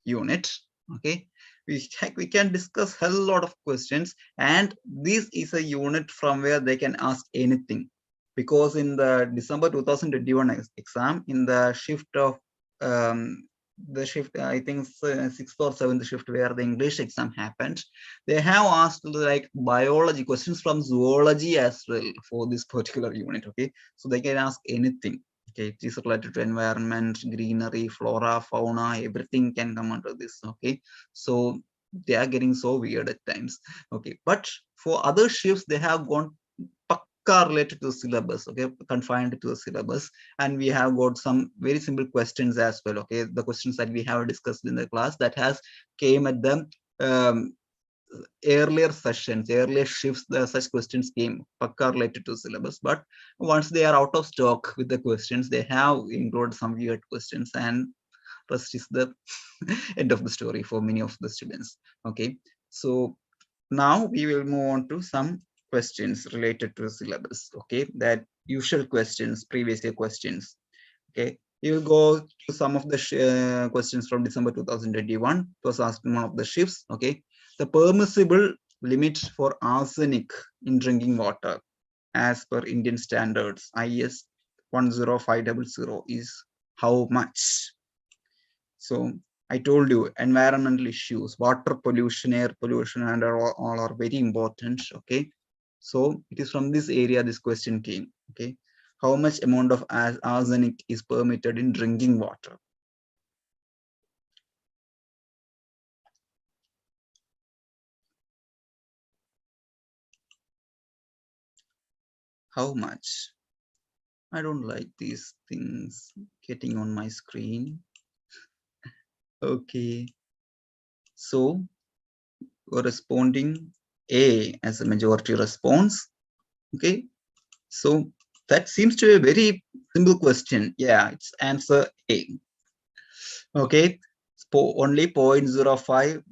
unit. Okay, we can discuss a lot of questions, and this is a unit from where they can ask anything, because in the December 2021 exam, in the shift of the shift, I think sixth or seventh shift, where the English exam happened, they have asked like biology questions from zoology as well for this particular unit. Okay, so they can ask anything. Okay, it is related to environment, greenery, flora, fauna, everything can come under this. Okay, so they are getting so weird at times. Okay, but for other shifts, they have gone pakka related to syllabus, okay, confined to the syllabus. And we have got some very simple questions as well, okay, the questions that we have discussed in the class that has came at the earlier sessions, earlier shifts, such questions came pakka related to syllabus. But once they are out of stock with the questions, they have included some weird questions, and rest is the end of the story for many of the students. Okay, so now we will move on to some questions related to the syllabus. Okay, that usual questions, previous year questions. Okay, you will go to some of the questions from December 2021. It was asked in one of the shifts. Okay, the permissible limit for arsenic in drinking water as per Indian standards IS 10500 is how much? So I told you environmental issues, water pollution, air pollution, and all are very important. Okay, so it is from this area this question came. Okay, how much amount of arsenic is permitted in drinking water? How much? I don't like these things getting on my screen. Okay, so corresponding A as a majority response. Okay, so that seems to be a very simple question. Yeah, it's answer A. Okay, only 0.05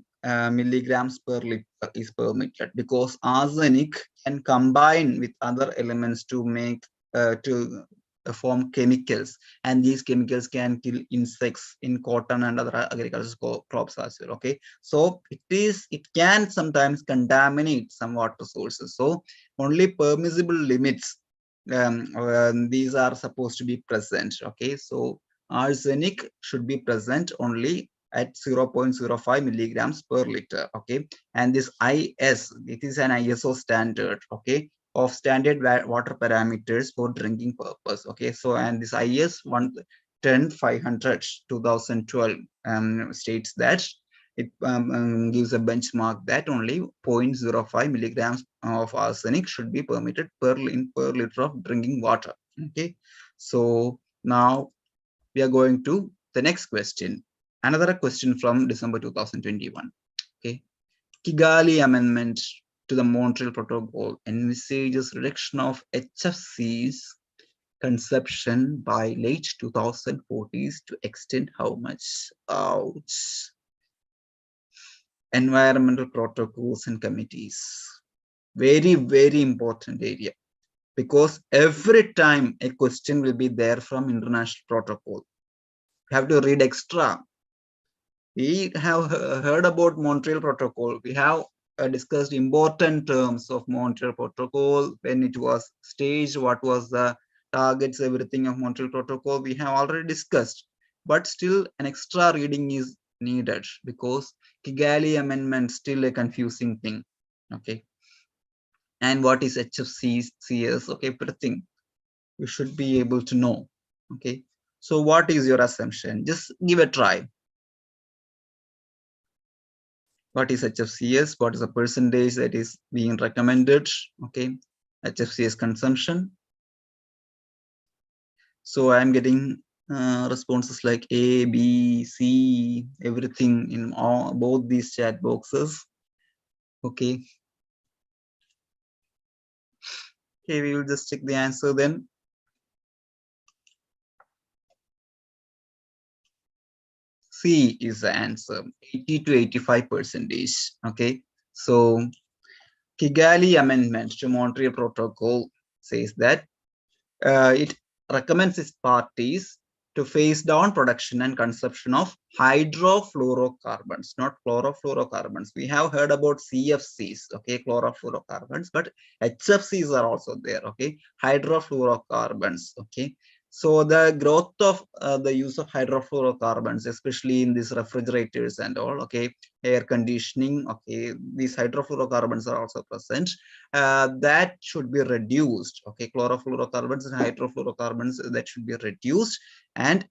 milligrams per liter is permitted because arsenic can combine with other elements to make to form chemicals, and these chemicals can kill insects in cotton and other agricultural crops as well. Okay, so it can sometimes contaminate some water sources. So only permissible limits, these are supposed to be present. Okay, so arsenic should be present only at 0.05 milligrams per liter. Okay, and this IS, it is an ISO standard. Okay, of standard water parameters for drinking purpose. Okay, so and this IS 10500 2012 states that it gives a benchmark that only 0.05 milligrams of arsenic should be permitted per liter of drinking water. Okay, so now we are going to the next question. Another question from December 2021. Okay, Kigali Amendment to the Montreal Protocol envisages reduction of HFC's consumption by late 2040s to extend how much? Ouch. Environmental protocols and committees. Very, very important area, because every time a question will be there from international protocol. You have to read extra. We have heard about Montreal Protocol. We have discussed important terms of Montreal Protocol when it was staged, what was the targets, everything of Montreal Protocol. We have already discussed, but still an extra reading is needed because Kigali Amendment still a confusing thing. Okay, and what is HFCs? Okay, everything you should be able to know. Okay, so what is your assumption? Just give a try. What is HFCS? What is the percentage that is being recommended? Okay, HFCS consumption. So I'm getting responses like A, B, C, everything in both these chat boxes. Okay. Okay, we will just check the answer then. C is the answer, 80 to 85%. Okay, so Kigali Amendment to Montreal Protocol says that it recommends its parties to phase down production and consumption of hydrofluorocarbons, not chlorofluorocarbons. We have heard about CFCs, okay, chlorofluorocarbons, but HFCs are also there, okay, hydrofluorocarbons, okay. So the growth of the use of hydrofluorocarbons, especially in these refrigerators and all, okay, air conditioning, okay, these hydrofluorocarbons are also present. That should be reduced. Okay, chlorofluorocarbons and hydrofluorocarbons that should be reduced, and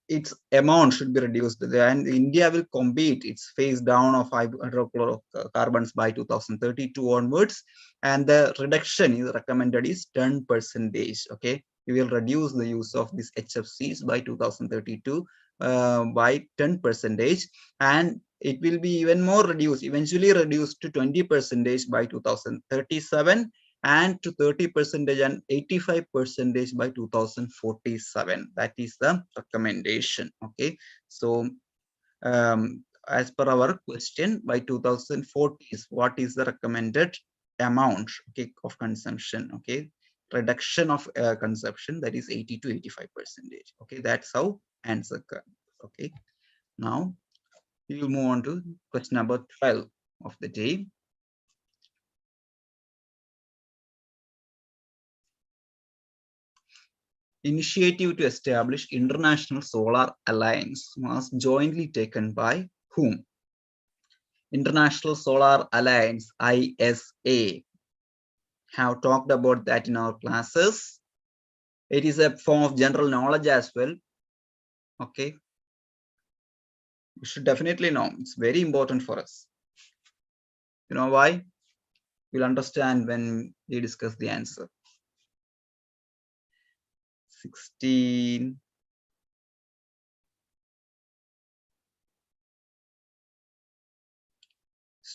its amount should be reduced, and India will compete its phase down of hydrochlorocarbons by 2032 onwards, and the reduction is recommended is 10%. Okay, we will reduce the use of these HFCs by 2032 by 10%, and it will be even more reduced, eventually reduced to 20% by 2037, and to 30% and 85% by 2047. That is the recommendation. Okay, so as per our question, by 2040, what is the recommended amount, okay, of consumption? Okay, reduction of consumption, that is 80 to 85%. Okay, that's how answer comes. Okay, now we will move on to question number 12 of the day. Initiative to establish International Solar Alliance was jointly taken by whom? International Solar Alliance, ISA. Have talked about that in our classes. It is a form of general knowledge as well. Okay, you should definitely know. It's very important for us. You know why? You'll understand when we discuss the answer. 16.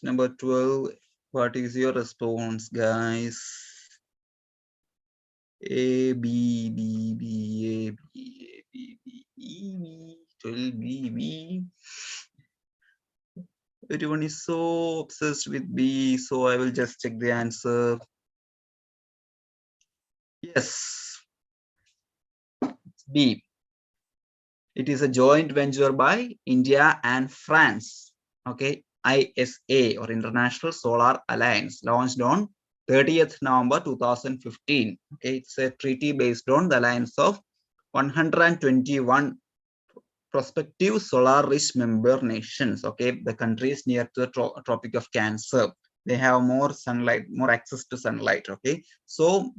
Number 12. What is your response, guys? A, B, B, B, A, B, A, B, B, E, B, 12, B. Everyone is so obsessed with B, so I will just check the answer. Yes, it's B. It is a joint venture by India and France. Okay, ISA, or International Solar Alliance, launched on 30th November 2015. Okay, it's a treaty based on the alliance of 121 prospective solar-rich member nations. Okay, the countries near to the Tropic of Cancer, they have more sunlight, more access to sunlight. Okay, so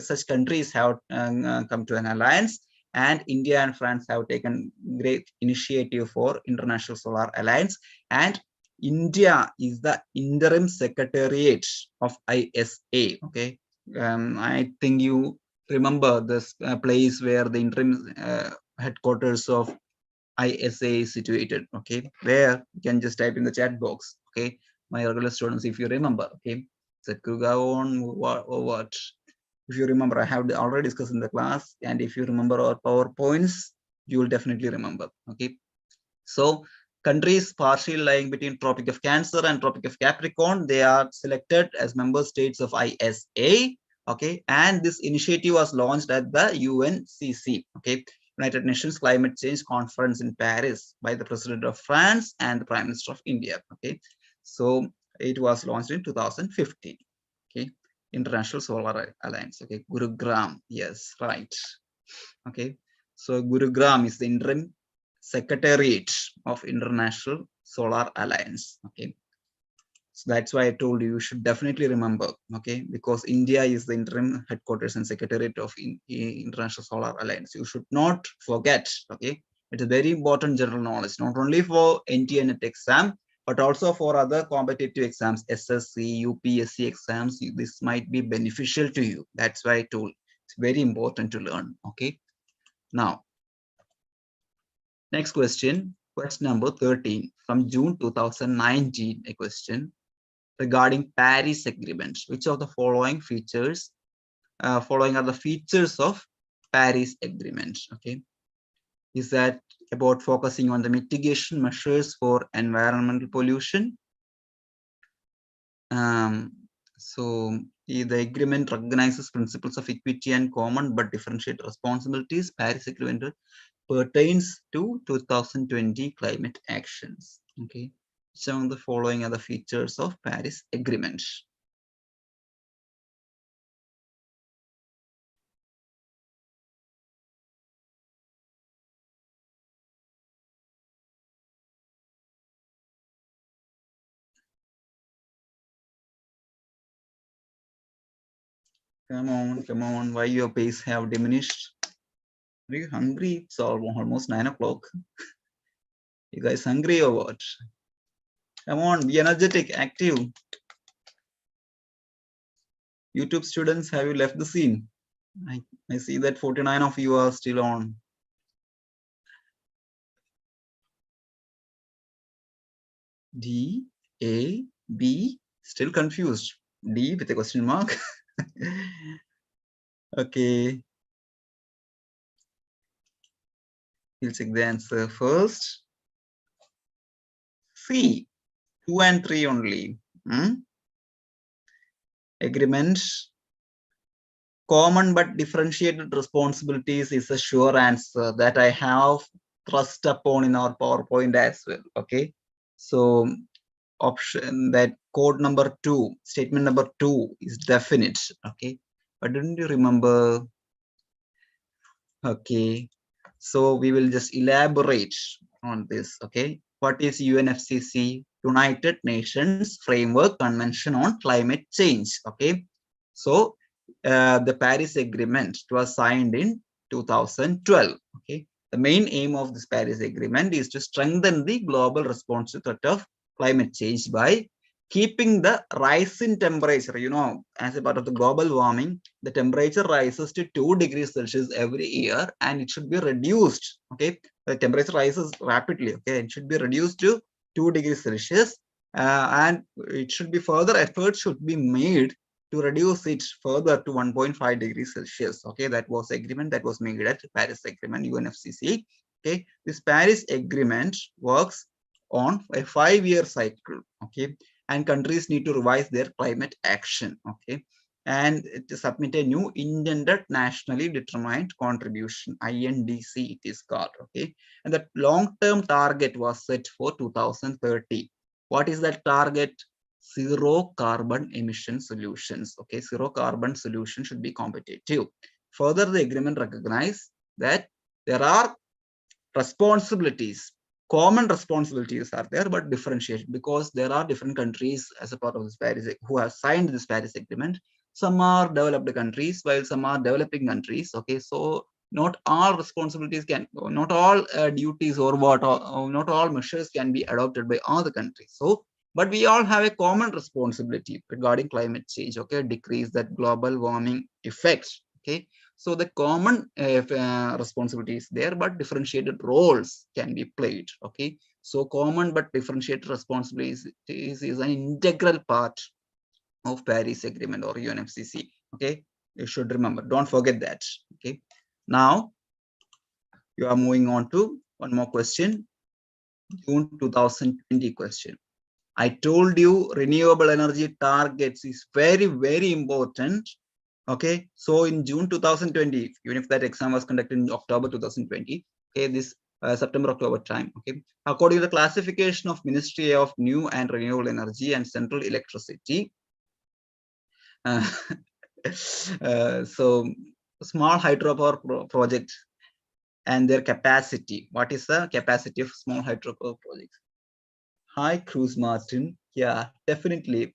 such countries have come to an alliance, and India and France have taken great initiative for International Solar Alliance, and India is the interim secretariat of ISA. Okay, I think you remember this place where the interim headquarters of ISA is situated. Okay, where you can just type in the chat box. Okay, my regular students, if you remember. Okay, so go on or what? If you remember, I have already discussed in the class, and if you remember our PowerPoints, you will definitely remember. Okay, so countries partially lying between Tropic of Cancer and Tropic of Capricorn, they are selected as member states of ISA. Okay, and this initiative was launched at the UNCC. Okay, United Nations Climate Change Conference in Paris by the President of France and the Prime Minister of India. Okay, so it was launched in 2015. Okay, International Solar Alliance. Okay, Gurugram. Yes, right. Okay, so Gurugram is the interim secretariat of International Solar Alliance. Okay, so that's why I told you should definitely remember. Okay, because India is the interim headquarters and secretariat of International Solar Alliance. You should not forget. Okay, it's a very important general knowledge, not only for NTA NET exam, but also for other competitive exams, SSC, UPSC exams. This might be beneficial to you. That's why I told it's very important to learn. Okay, now next question, question number 13 from June 2019, a question regarding Paris Agreement. Which of the following features, following are the features of Paris Agreement? Okay, is that about focusing on the mitigation measures for environmental pollution? So the agreement recognizes principles of equity and common but differentiate responsibilities. Paris Agreement pertains to 2020 climate actions. Okay, some of the following are the features of Paris Agreement. Come on, why your pace have diminished? Are you hungry? It's almost 9 o'clock. You guys hungry or what? Come on, be energetic, active. YouTube students, have you left the scene? I see that 49 of you are still on. D, A, B, still confused. D with a question mark. Okay. We'll check the answer first. C, 2 and 3 only. Agreement. Common but differentiated responsibilities is a sure answer that I have thrust upon in our PowerPoint as well. Okay. So option that code number 2, statement number 2 is definite. Okay. But didn't you remember? Okay. So we will just elaborate on this. Okay. What is UNFCCC? United Nations Framework Convention on Climate Change. Okay. So the Paris Agreement was signed in 2012. Okay. The main aim of this Paris Agreement is to strengthen the global response to threat of climate change by keeping the rise in temperature. You know, as a part of the global warming, the temperature rises to 2 degrees Celsius every year, and it should be reduced. Okay, the temperature rises rapidly. Okay, it should be reduced to 2 degrees Celsius, and it should be further efforts should be made to reduce it further to 1.5 degrees Celsius. Okay, that was the agreement that was made at Paris Agreement, UNFCCC. Okay, this Paris Agreement works on a 5-year cycle. Okay, and countries need to revise their climate action. Okay, and to submit a new intended nationally determined contribution, INDC it is called. Okay, and the long-term target was set for 2030. What is that target? Zero carbon emission solutions. Okay, zero carbon solution should be competitive. Further, the agreement recognizes that there are responsibilities, common responsibilities are there, but differentiation, because there are different countries as a part of this Paris who have signed this Paris Agreement. Some are developed countries while some are developing countries. Okay, so not all responsibilities can, not all duties or what, or not all measures can be adopted by all the countries. So but we all have a common responsibility regarding climate change. Okay, decrease that global warming effects. Okay, so the common responsibility is there, but differentiated roles can be played. Okay, so common but differentiated responsibilities is an integral part of Paris Agreement or UNFCCC. Okay, you should remember. Don't forget that. Okay, now you are moving on to one more question. June 2020 question. I told you renewable energy targets is very, very important. Okay, so in June 2020, even if that exam was conducted in October 2020, okay, this September, October time, okay, according to the classification of Ministry of New and Renewable Energy and Central Electricity, so small hydropower project and their capacity. What is the capacity of small hydropower projects? Hi, Cruz Martin. Yeah, definitely.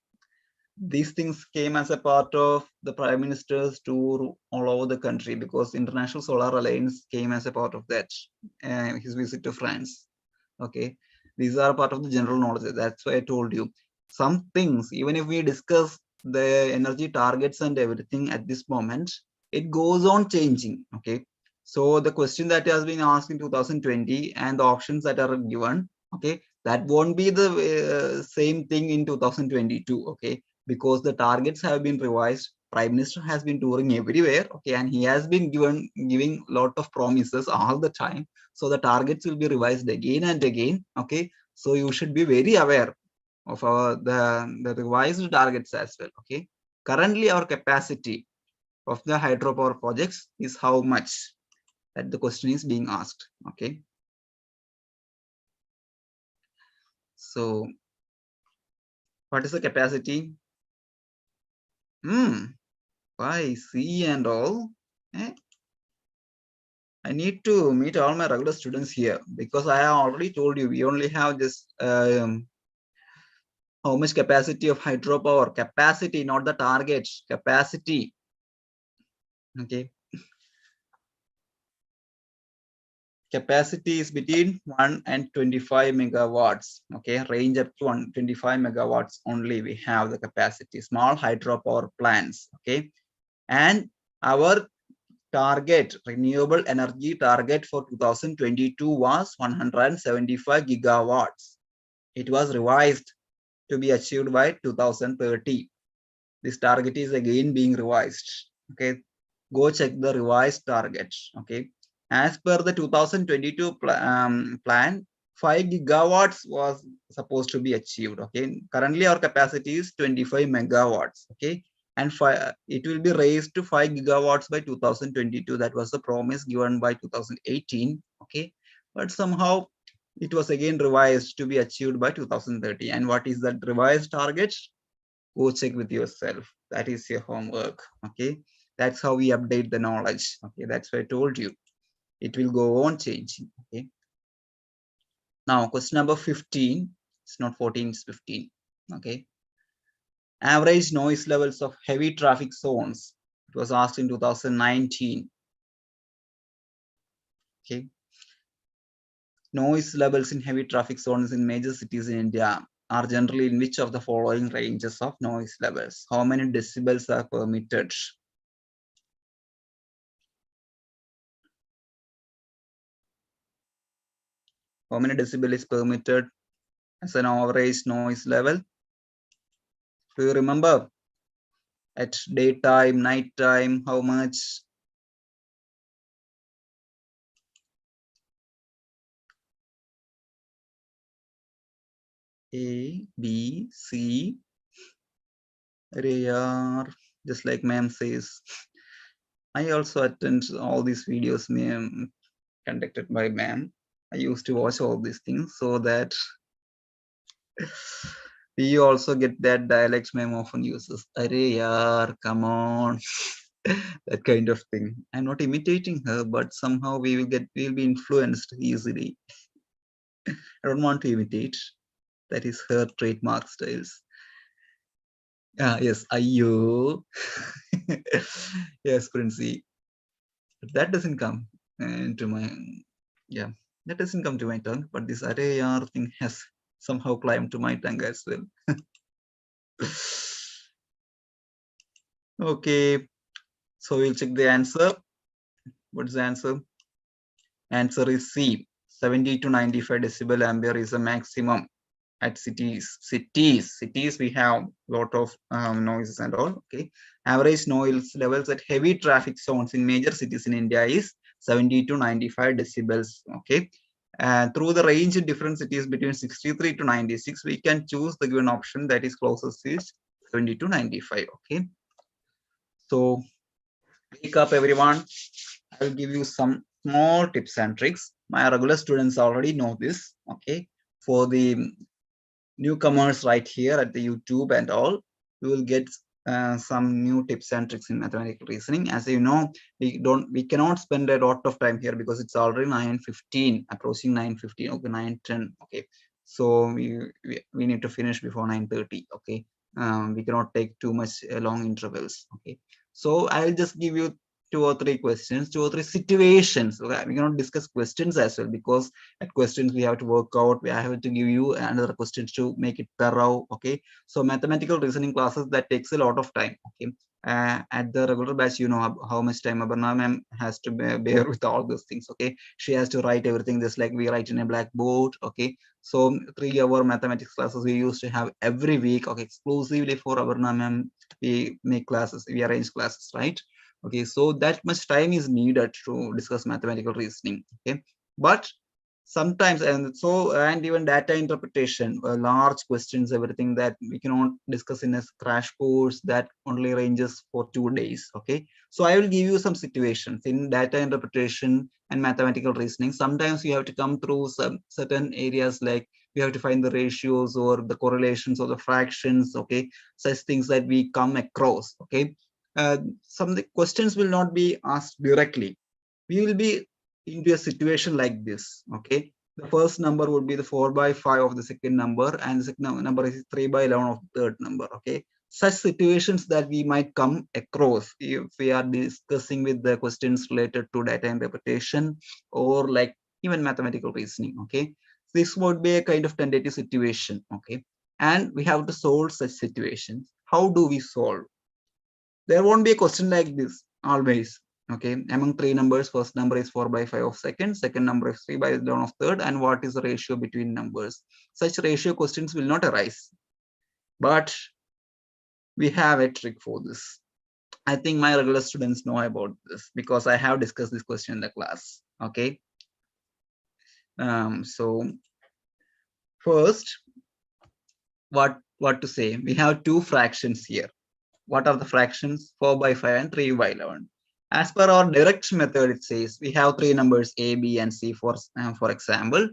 These things came as a part of the Prime Minister's tour all over the country, because International Solar Alliance came as a part of that, his visit to France. Okay, these are part of the general knowledge. That's why I told you some things, even if we discuss the energy targets and everything at this moment, it goes on changing. Okay, so the question that has been asked in 2020 and the options that are given, okay, that won't be the same thing in 2022. Okay, because the targets have been revised. Prime Minister has been touring everywhere. Okay, and he has been giving a lot of promises all the time. So the targets will be revised again and again. Okay, so you should be very aware of the revised targets as well. Okay, currently our capacity of the hydropower projects is how much? That the question is being asked. Okay, so what is the capacity? Why C and all? Eh? I need to meet all my regular students here, because I have already told you we only have just how much capacity of hydropower. Capacity, not the target. Capacity. Okay. capacity is between 1 and 25 megawatts. Okay, range up to 125 megawatts only we have the capacity, small hydropower plants. Okay, and our target, renewable energy target for 2022 was 175 gigawatts. It was revised to be achieved by 2030. This target is again being revised. Okay, go check the revised target. Okay, as per the 2022 plan, 5 gigawatts was supposed to be achieved. Okay, currently our capacity is 25 megawatts. Okay, and it will be raised to 5 gigawatts by 2022. That was the promise given by 2018. Okay, but somehow it was again revised to be achieved by 2030. And what is that revised target? Go check with yourself. That is your homework. Okay, that's how we update the knowledge. Okay, that's why I told you it will go on changing. Okay, now question number 15. It's not 14, it's 15. Okay, average noise levels of heavy traffic zones. It was asked in 2019. Okay, noise levels in heavy traffic zones in major cities in India are generally in which of the following ranges of noise levels? How many decibels are permitted? How many decibel is permitted as an average noise level? Do you remember? At daytime, nighttime, how much? A, B, C, AR, just like ma'am says. I also attend all these videos ma'am conducted by ma'am. I used to watch all these things so that we also get that dialect ma'am often uses. Arey yaar, come on. That kind of thing. I'm not imitating her, but somehow we'll be influenced easily. I don't want to imitate. That is her trademark styles. Yes, Ayo. Yes, Princey. But that doesn't come into my, yeah, that doesn't come to my tongue. But this array thing has somehow climbed to my tongue as well. Okay, so we'll check the answer. What's the answer? Answer is C. 70 to 95 decibel ampere is the maximum at cities we have a lot of noises and all. Okay, average noise levels at heavy traffic zones in major cities in India is 70 to 95 decibels. Okay, and through the range in different cities between 63 to 96, we can choose the given option that is closest is 70 to 95. Okay, so wake up everyone. I will give you some small tips and tricks. My regular students already know this. Okay, for the newcomers right here at the YouTube and all, you will get some new tips and tricks in mathematical reasoning. As you know, we cannot spend a lot of time here because it's already 9:15, approaching 9:15. Okay, 9:10. Okay, so we need to finish before 9:30. Okay, we cannot take too much long intervals. Okay, so I'll just give you two or three questions, two or three situations. Okay, we cannot discuss questions as well because at questions we have to work out. I have to give you another questions to make it thorough. Okay, so mathematical reasoning classes, that takes a lot of time. Okay, at the regular batch, you know how much time Abarna ma'am has to bear with all those things. Okay, she has to write everything just like we write in a blackboard. Okay, so 3-hour mathematics classes we used to have every week. Okay, exclusively for Abarna ma'am we make classes, we arrange classes, right? Okay, so that much time is needed to discuss mathematical reasoning. Okay, but sometimes, and even data interpretation, large questions, everything that we cannot discuss in a crash course that only ranges for 2 days. Okay, so I will give you some situations in data interpretation and mathematical reasoning. Sometimes you have to come through some certain areas, like we have to find the ratios or the correlations or the fractions. Okay, such things that we come across. Okay, some of the questions will not be asked directly. We will be into a situation like this. Okay, the first number would be the 4 by 5 of the second number, and the second number is 3 by 11 of the third number. Okay, such situations that we might come across if we are discussing with the questions related to data interpretation, or like even mathematical reasoning. Okay, this would be a kind of tentative situation. Okay, and we have to solve such situations. How do we solve? There won't be a question like this always. Okay, among three numbers, first number is 4 by 5 of second number is 3 by down of third, and what is the ratio between numbers? Such ratio questions will not arise, but we have a trick for this. I think my regular students know about this because I have discussed this question in the class. Okay, so first, what to say? We have two fractions here. What are the fractions? 4 by 5 and 3 by 11. As per our direct method, it says we have three numbers A, B, and C. For example,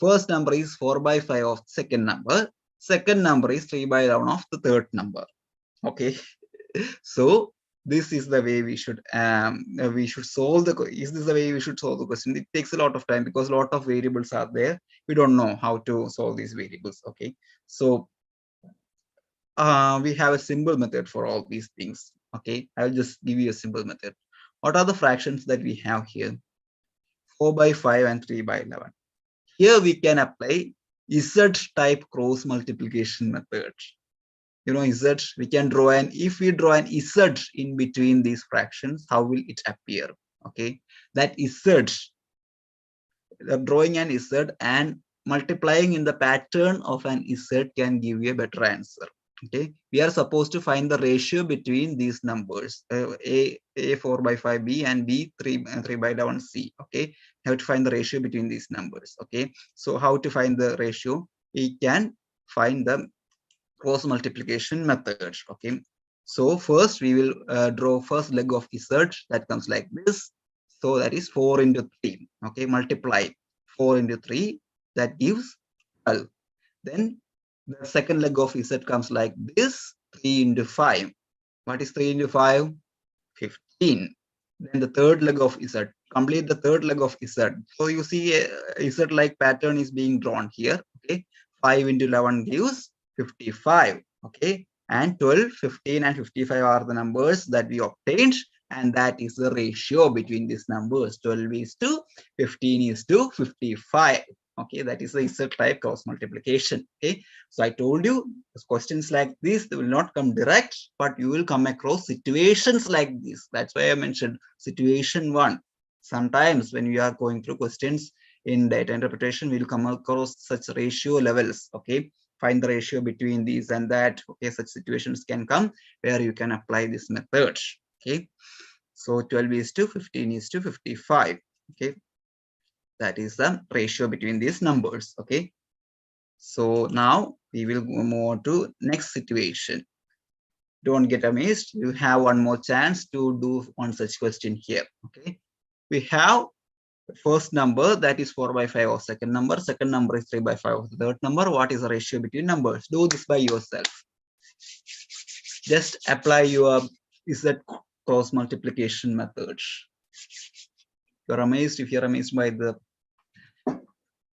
first number is 4 by 5 of second number. Second number is 3 by 11 of the third number. Okay, so this is the way we should solve the. Is this the way we should solve the question? It takes a lot of time because a lot of variables are there. We don't know how to solve these variables. Okay, so we have a simple method for all these things. Okay, I'll just give you a simple method. What are the fractions that we have here? 4 by 5 and 3 by 11. Here we can apply Z type cross multiplication method. You know, Z, we can draw an, if we draw an Z in between these fractions, how will it appear? Okay, that Z, drawing an Z and multiplying in the pattern of an Z can give you a better answer. Okay, we are supposed to find the ratio between these numbers, a 4 by 5 B and B 3 by 11 C. Okay, we have to find the ratio between these numbers. Okay, so how to find the ratio? We can find the cross multiplication method. Okay, so first we will draw first leg of Z, that comes like this. So that is 4 into 3. Okay, multiply 4 into 3, that gives 12. Then the second leg of Z comes like this, 3 into 5. What is 3 into 5? 15. Then the third leg of Z, complete the third leg of Z. So you see a Z like pattern is being drawn here. Okay, 5 into 11 gives 55. Okay, and 12, 15, and 55 are the numbers that we obtained, and that is the ratio between these numbers. 12 is to 15 is to 55. Okay, that is the Z type cross multiplication. Okay, so I told you questions like this, they will not come direct, but you will come across situations like this. That's why I mentioned situation one. Sometimes when we are going through questions in data interpretation, we'll come across such ratio levels. Okay, find the ratio between these and that. Okay, such situations can come where you can apply this method. Okay, so 12 is to 15 is to 55. Okay, that is the ratio between these numbers. Okay, so now we will move on to next situation. Don't get amazed. You have one more chance to do one such question here. Okay, we have the first number, that is 4 by 5 of second number. Second number is 3 by 5 of the third number. What is the ratio between numbers? Do this by yourself. Just apply your Z cross multiplication method. You're amazed. If you're amazed by the,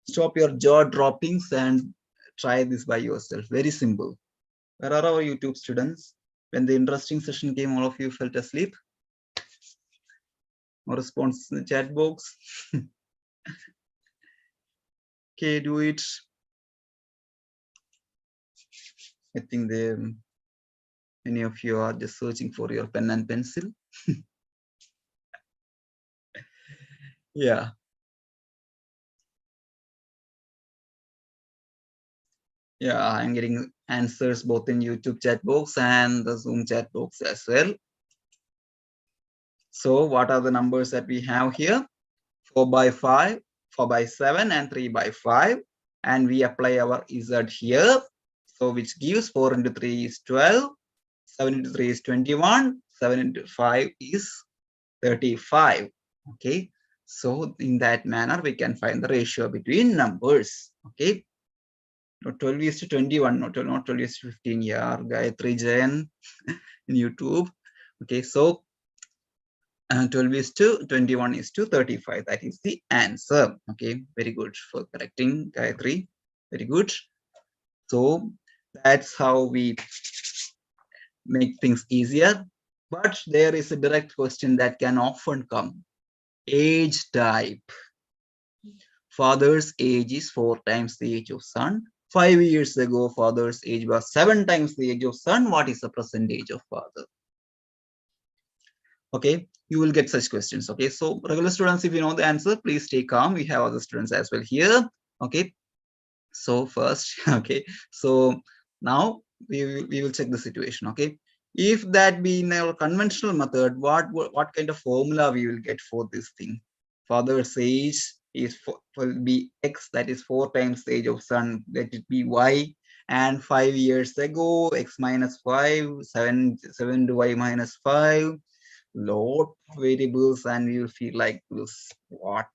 stop your jaw droppings and try this by yourself. Very simple. Where are our YouTube students? When the interesting session came, all of you felt asleep? No response in the chat box. Okay, do it. I think many of you are just searching for your pen and pencil. Yeah. Yeah, I'm getting answers both in YouTube chat box and the Zoom chat box as well. So what are the numbers that we have here? 4 by 5, 4 by 7, and 3 by 5. And we apply our Z here. So which gives 4 into 3 is 12, 7 into 3 is 21, 7 into 5 is 35. Okay, so in that manner we can find the ratio between numbers. Okay, 12 is to 21, not 12 is to 15. Yeah, Gayatri Jain in YouTube. Okay, so 12 is to 21 is to 35. That is the answer. Okay, very good for correcting, Gayatri. Very good. So that's how we make things easier. But there is a direct question that can often come. Age type. Father's age is 4 times the age of son. 5 years ago, father's age was 7 times the age of son. What is the present age of father? Okay, you will get such questions. Okay, so regular students, if you know the answer, please stay calm. We have other students as well here. Okay, so first, okay, so now we will check the situation. Okay, if that be in our conventional method, what kind of formula we will get for this thing? Father's age is will be x, that is 4 times the age of son, let it be y, and 5 years ago x minus 5, 7 to y minus 5, lot of variables, and we will feel like this, what,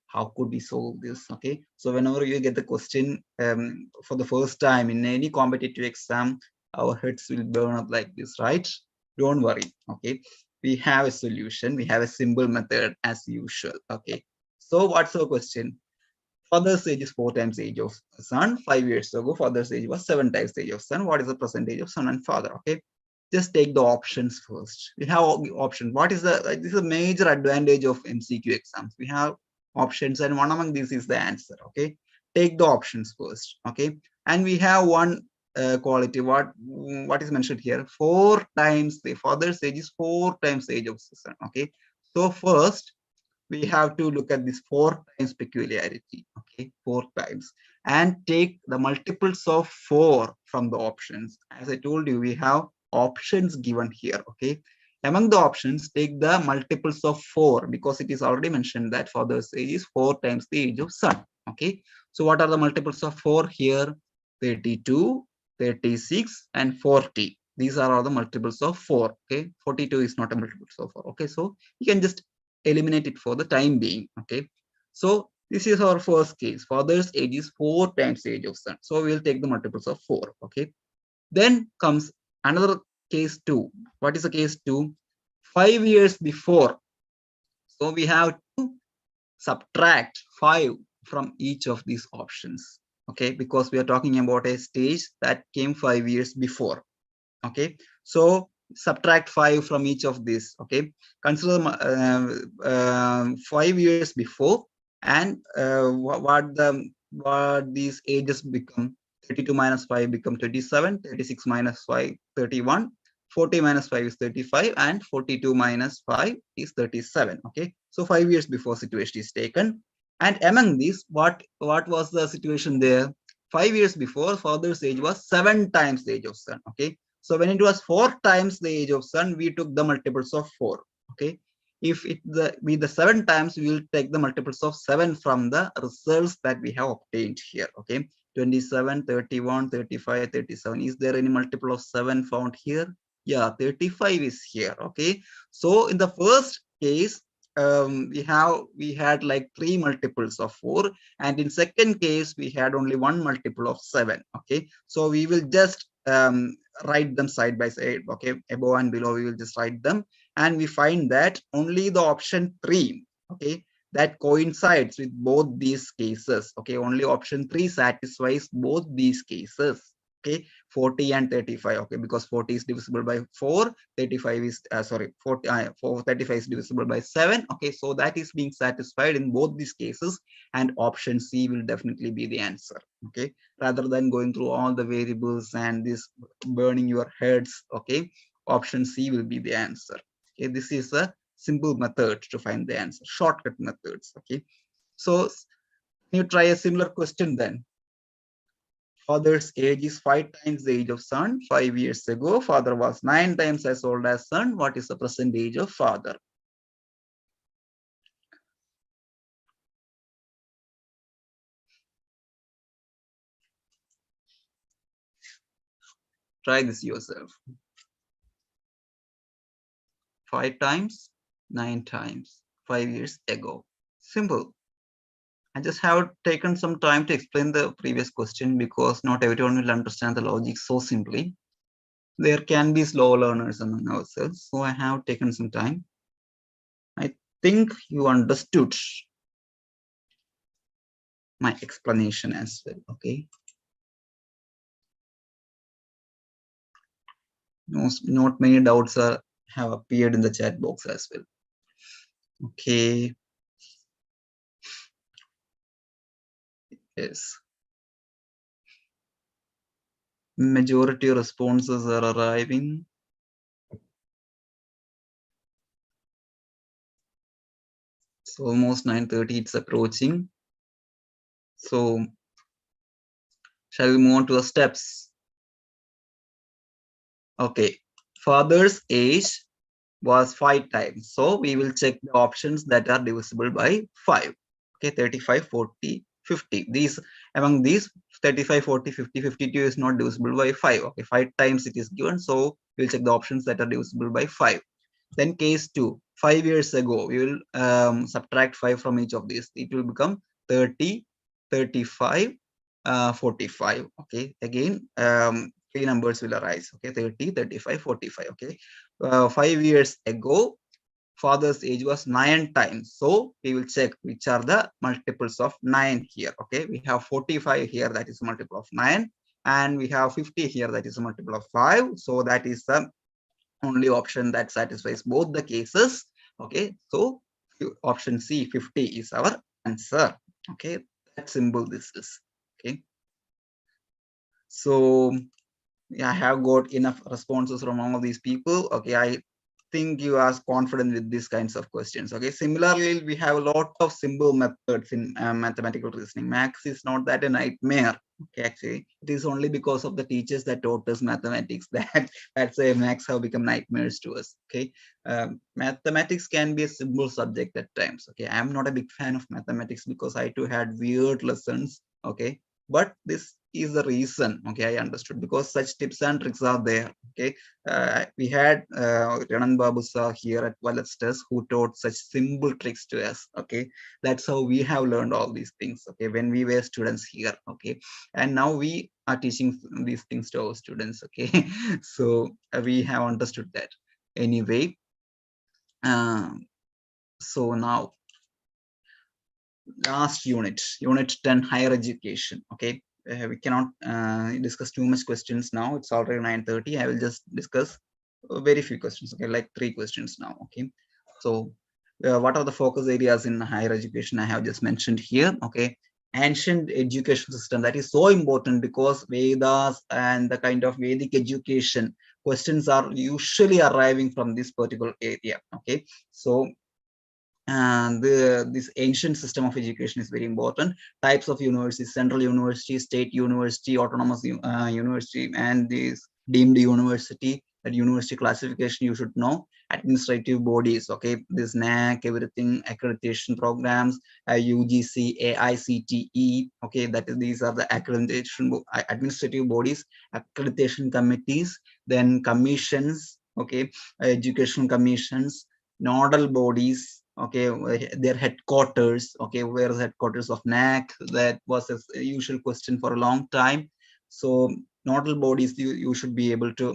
how could we solve this? Okay, so whenever you get the question for the first time in any competitive exam, our heads will burn up like this, right? Don't worry. Okay, we have a solution, we have a simple method as usual. Okay, so what's our question? Father's age is 4 times the age of son. 5 years ago, father's age was 7 times the age of son. What is the percentage of son and father? Okay, just take the options first. We have options. What is the, this is a major advantage of MCQ exams. We have options, and one among these is the answer. Okay, take the options first. Okay, and we have one quality. What is mentioned here? 4 times the father's age is 4 times the age of the son. Okay, so first we have to look at this 4 times peculiarity. Okay, 4 times, and take the multiples of 4 from the options. As I told you, we have options given here. Okay, among the options, take the multiples of 4, because it is already mentioned that father's age is 4 times the age of son. Okay, so what are the multiples of 4 here? 32, 36, and 40. These are all the multiples of 4. Okay, 42 is not a multiple of 4. Okay, so you can just eliminate it for the time being. Okay, so this is our first case. Father's age is 4 times the age of son, so we'll take the multiples of 4. Okay, then comes another case 2. What is the case 2? 5 years before, so we have to subtract 5 from each of these options. Okay, because we are talking about a stage that came 5 years before. Okay, so subtract 5 from each of these. Okay, consider 5 years before, and what these ages become. 32 minus 5 become 27, 36 minus 5 31, 40 minus 5 is 35, and 42 minus 5 is 37. Okay, so 5 years before situation is taken, and among these, what was the situation there? 5 years before, father's age was 7 times the age of son. Okay, so when it was 4 times the age of son, we took the multiples of 4. Okay, if it be the 7 times, we will take the multiples of 7 from the results that we have obtained here. Okay, 27, 31, 35, 37. Is there any multiple of 7 found here? Yeah, 35 is here. Okay, so in the first case, we had like 3 multiples of 4, and in second case we had only 1 multiple of 7. Okay, so we will just write them side by side. Okay, above and below we will just write them, and we find that only the option 3, okay, that coincides with both these cases. Okay, only option 3 satisfies both these cases. Okay, 40 and 35. Okay, because 40 is divisible by 4, 35 is 35 is divisible by 7. Okay, so that is being satisfied in both these cases, and option C will definitely be the answer. Okay, rather than going through all the variables and this burning your heads. Okay, option C will be the answer. Okay, this is a simple method to find the answer, shortcut methods. Okay, so you try a similar question then. Father's age is 5 times the age of son. 5 years ago, father was 9 times as old as son. What is the present age of father? Try this yourself. 5 times, 9 times, 5 years ago. Simple. I just have taken some time to explain the previous question because not everyone will understand the logic so simply. There can be slow learners among ourselves, so I have taken some time. I think you understood my explanation as well. Okay. Not many doubts have appeared in the chat box as well. Okay. Yes. Majority responses are arriving. It's almost 9:30. It's approaching. So, shall we move on to the steps? Okay. Father's age was 5 times. So we will check the options that are divisible by 5. Okay, 35, 40, 50. These among these 35, 40, 50, 52 is not divisible by 5. Okay, 5 times it is given. So we'll check the options that are divisible by 5. Then case 2, 5 years ago, we will subtract 5 from each of these. It will become 30, 35, 45. Okay, again, 3 numbers will arise. Okay, 30, 35, 45. Okay, 5 years ago, father's age was 9 times. So we will check which are the multiples of 9 here. Okay, we have 45 here, that is a multiple of 9, and we have 50 here, that is a multiple of 5. So that is the only option that satisfies both the cases. Okay, so option C, 50 is our answer. Okay, that simple this is. Okay, so I have got enough responses from all of these people. Okay, I think you are confident with these kinds of questions. Okay, similarly, we have a lot of simple methods in mathematical reasoning. Maths is not that a nightmare. Okay, actually, it is only because of the teachers that taught us mathematics that's why maths have become nightmares to us. Okay, mathematics can be a simple subject at times. Okay, I am not a big fan of mathematics because I too had weird lessons. Okay, but this is the reason. Okay, I understood because such tips and tricks are there. Okay, we had Ranan Babu sir here at Vallath TES who taught such simple tricks to us. Okay, that's how we have learned all these things. Okay, when we were students here. Okay, and now we are teaching these things to our students. Okay, so we have understood that. Anyway, so now last unit, unit 10, higher education. Okay, we cannot discuss too much questions now. It's already 9:30. I will just discuss very few questions. Okay, like 3 questions now. Okay, so what are the focus areas in higher education? I have just mentioned here. Okay, ancient education system, that is so important because Vedas and the kind of Vedic education questions are usually arriving from this particular area. Okay, so and this ancient system of education is very important. Types of universities: central university, state university, autonomous university, and this deemed university. That university classification you should know. Administrative bodies, okay, this NAC, everything, accreditation programs, UGC, AICTE, okay, that is, these are the accreditation administrative bodies, accreditation committees, then commissions, okay, education commissions, nodal bodies, okay, their headquarters. Okay, where is the headquarters of NAC? That was a usual question for a long time. So nodal bodies you should be able to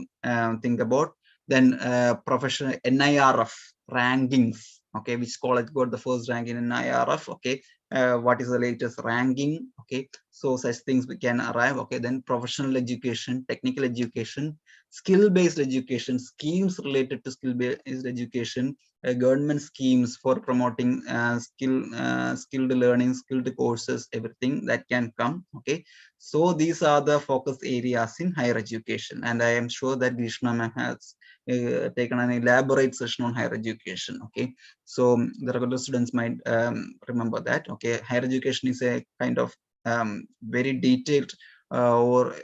think about. Then professional NIRF rankings. Okay, which college got the first rank in NIRF? Okay, what is the latest ranking? Okay, so such things we can arrive. Okay, then professional education, technical education, skill-based education, schemes related to skill-based education, government schemes for promoting skilled learning, skilled courses, everything that can come. Okay, so these are the focus areas in higher education, and I am sure that Grishna ma'am has taken an elaborate session on higher education. Okay, so the regular students might remember that. Okay, higher education is a kind of very detailed or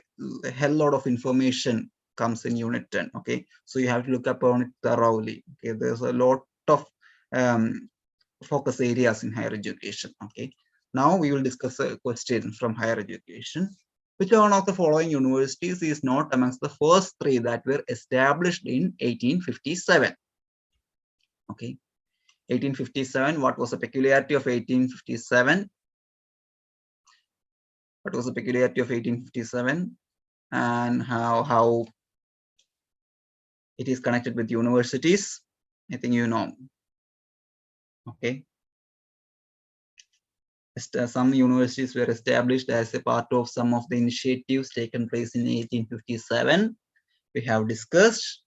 a hell lot of information comes in unit 10. Okay, so you have to look upon it thoroughly. Okay, there's a lot of focus areas in higher education. Okay, now we will discuss a question from higher education. Which one of the following universities is not amongst the first 3 that were established in 1857? Okay, 1857. What was the peculiarity of 1857? What was the peculiarity of 1857, and how it is connected with universities? I think you know. Okay, some universities were established as a part of some of the initiatives taken place in 1857. We have discussed.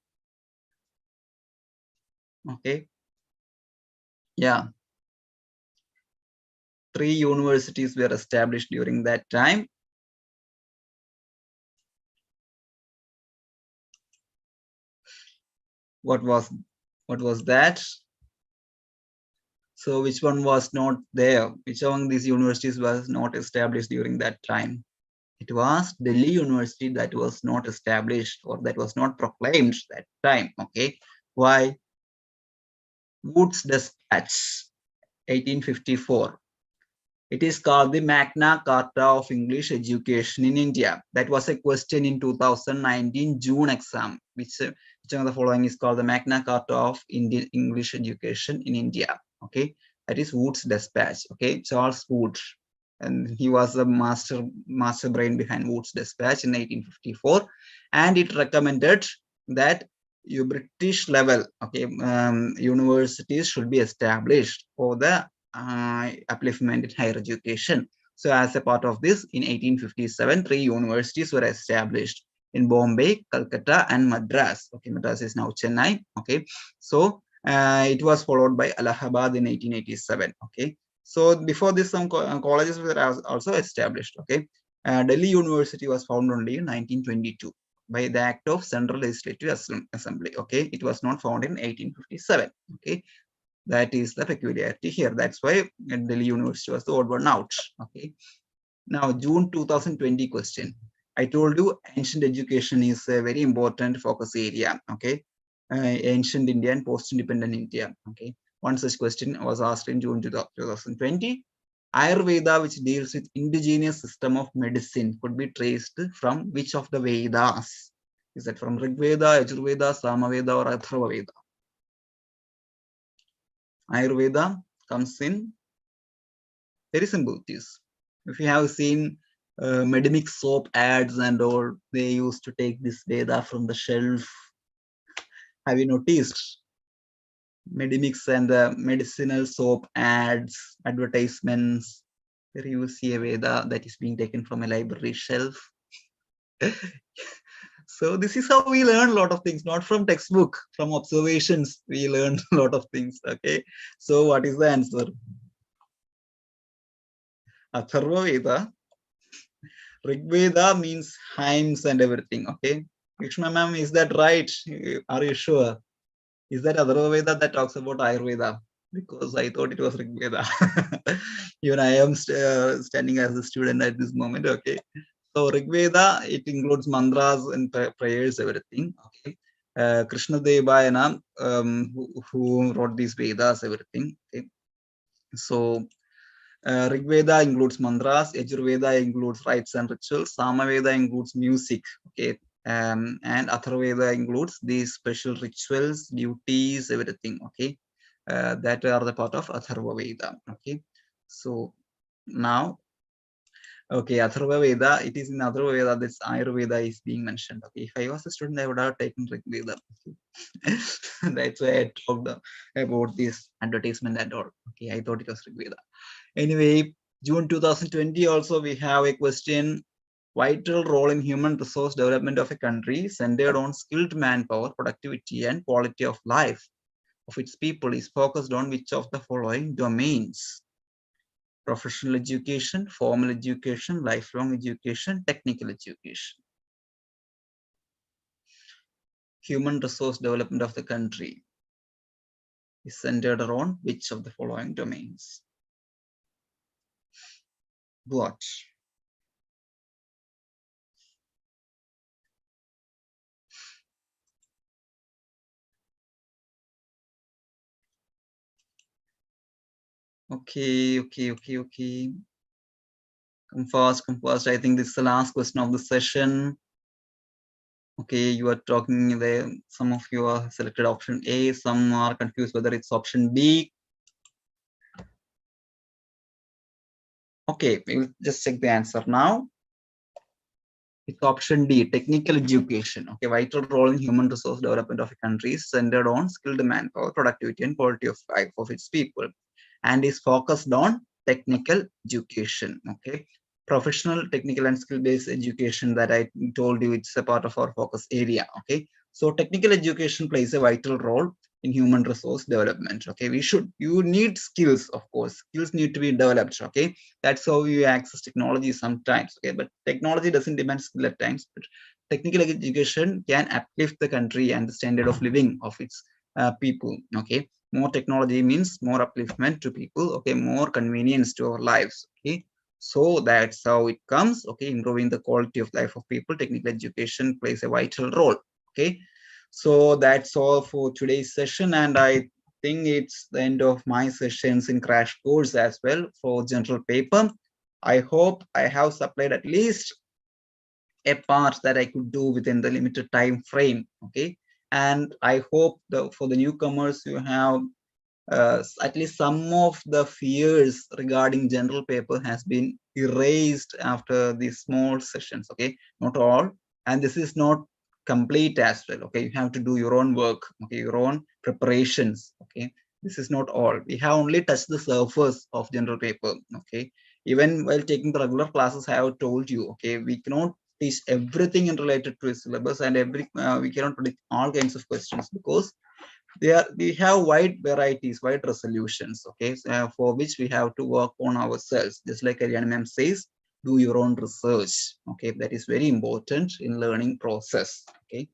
Okay, yeah, 3 universities were established during that time. What was that? So which one was not there? Which among these universities was not established during that time? It was Delhi University that was not established, or that was not proclaimed that time. Okay. Why? Wood's Dispatch, 1854. It is called the Magna Carta of English Education in India. That was a question in 2019 June exam. Which of the following is called the Magna Carta of Indian English Education in India? Okay, that is Wood's Dispatch. Okay, Charles Wood, and he was the master brain behind Wood's Dispatch in 1854, and it recommended that your British level, okay, universities should be established for the upliftment in higher education. So as a part of this, in 1857, 3 universities were established in Bombay, Calcutta, and Madras. Okay, Madras is now Chennai. Okay, so it was followed by Allahabad in 1887. Okay, so before this, some colleges were also established. Okay, Delhi University was founded only in 1922 by the act of Central Legislative Assembly. Okay, it was not found in 1857. Okay, that is the peculiarity here. That's why Delhi University was the odd one out. Okay. Now, June 2020 question. I told you ancient education is a very important focus area. Okay. Ancient India and post-independent India. Okay. One such question was asked in June 2020. Ayurveda, which deals with indigenous system of medicine, could be traced from which of the Vedas? Is that from Rig Veda, Yajurveda, Samaveda, or Atharva Veda? Ayurveda comes in very simple. It is. If you have seen Medimix soap ads and all, they used to take this Veda from the shelf. Have you noticed? Medimix and the medicinal soap ads, advertisements, where you see a Veda that is being taken from a library shelf. So this is how we learn a lot of things, not from textbook, from observations. We learn a lot of things. Okay. So what is the answer? Atharva Veda. Rig Veda means hymns and everything. Okay. Krishna ma'am, is that right? Are you sure? Is that Atharva Veda that talks about Ayurveda? Because I thought it was Rig Veda. Even I am standing as a student at this moment. Okay. So Rig Veda, it includes mantras and prayers, everything. Okay. Krishna Devayana, who wrote these Vedas, everything. Okay. So Rig Veda includes mantras, Yajurveda includes rites and rituals, Samaveda includes music, okay, and Atharvaveda includes these special rituals, duties, everything, okay, that are the part of Atharvaveda, okay. So now, okay, Atharvaveda, it is in Atharvaveda this Ayurveda is being mentioned. Okay, if I was a student, I would have taken Rig Veda. Okay. That's why I talked about this advertisement and all. Okay, I thought it was Rig Veda. Anyway, June 2020 also we have a question. Vital role in human resource development of a country centered on skilled manpower, productivity, and quality of life of its people is focused on which of the following domains? Professional education, formal education, lifelong education, technical education. Human resource development of the country is centered around which of the following domains? What? Okay. Come fast. I think this is the last question of the session. Okay, you are talking there. Some of you are selected option A, some are confused whether it's option B. Okay, we will just check the answer now. It's option D, technical education. Okay, vital role in human resource development of a country is centered on skilled manpower, productivity, and quality of life of its people, and is focused on technical education. Okay, professional, technical, and skill-based education that I told you, it's a part of our focus area. Okay, so technical education plays a vital role in human resource development. Okay, you need skills, of course. Skills need to be developed. Okay, that's how you access technology sometimes. Okay, but technology doesn't demand skill at times. But technical education can uplift the country and the standard of living of its people. Okay, more technology means more upliftment to people. Okay, more convenience to our lives. Okay, so that's how it comes. Okay, improving the quality of life of people. Technical education plays a vital role. Okay, so that's all for today's session, and I think it's the end of my sessions in crash course as well for general paper. I hope I have supplied at least a part that I could do within the limited time frame. Okay, and I hope for the newcomers you have at least some of the fears regarding general paper has been erased after these small sessions. Okay, not all, and this is not complete as well. Okay, you have to do your own work. Okay, your own preparations. Okay, this is not all. We have only touched the surface of general paper. Okay, even while taking the regular classes, I have told you. Okay, we cannot teach everything in related to a syllabus, and we cannot predict all kinds of questions because we have wide varieties, wide resolutions. Okay, so, for which we have to work on ourselves. Just like Kalyani ma'am says, do your own research. Okay, that is very important in learning process. Okay,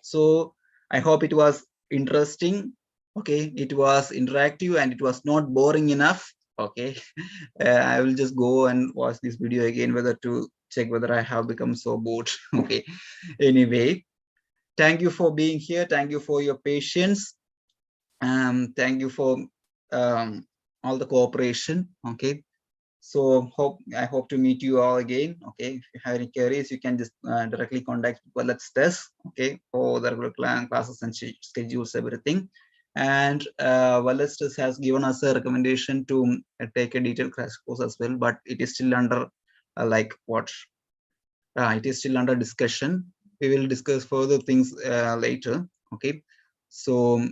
so I hope it was interesting. Okay, it was interactive and it was not boring enough. Okay, I will just go and watch this video again whether to check whether I have become so bored. Okay, anyway, thank you for being here. Thank you for your patience. Thank you for all the cooperation. Okay, so I hope to meet you all again. Okay, if you have any queries, you can just directly contact Vallath's TES. Okay, for the regular classes and schedules, everything. And Vallath's TES has given us a recommendation to take a detailed crash course as well, but it is still under like what? It is still under discussion. We will discuss further things later. Okay, so.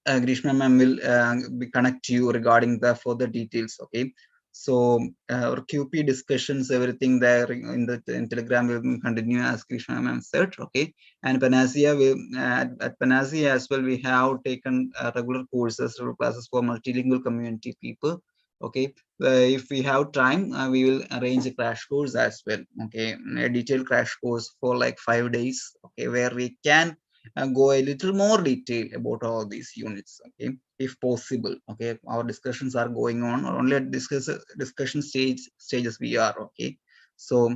Grishma ma'am will connect you regarding the further details. Okay, so our QP discussions, everything there in Telegram will continue as Grishma ma'am said. Okay, and Panacea will at Panacea as well. We have taken regular courses, regular classes for multilingual community people. Okay, if we have time, we will arrange a crash course as well. Okay, a detailed crash course for like 5 days. Okay, where we can and go a little more detail about all these units. Okay, if possible. Okay, our discussions are going on, or only at discussion stages we are. Okay, so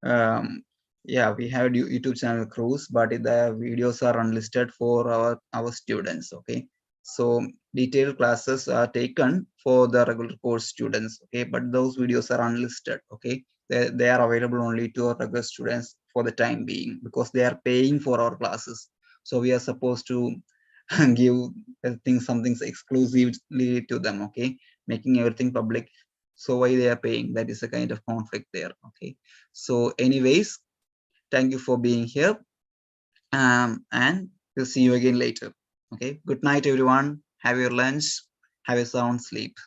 yeah, we have YouTube channel Cruise, but the videos are unlisted for our students. Okay, so detailed classes are taken for the regular course students. Okay, but those videos are unlisted. Okay, they are available only to our regular students for the time being because they are paying for our classes. So we are supposed to give something exclusively to them. Okay, making everything public. So why they are paying? That is a kind of conflict there. Okay, so anyways, thank you for being here, and we'll see you again later. Okay, good night everyone. Have your lunch. Have a sound sleep.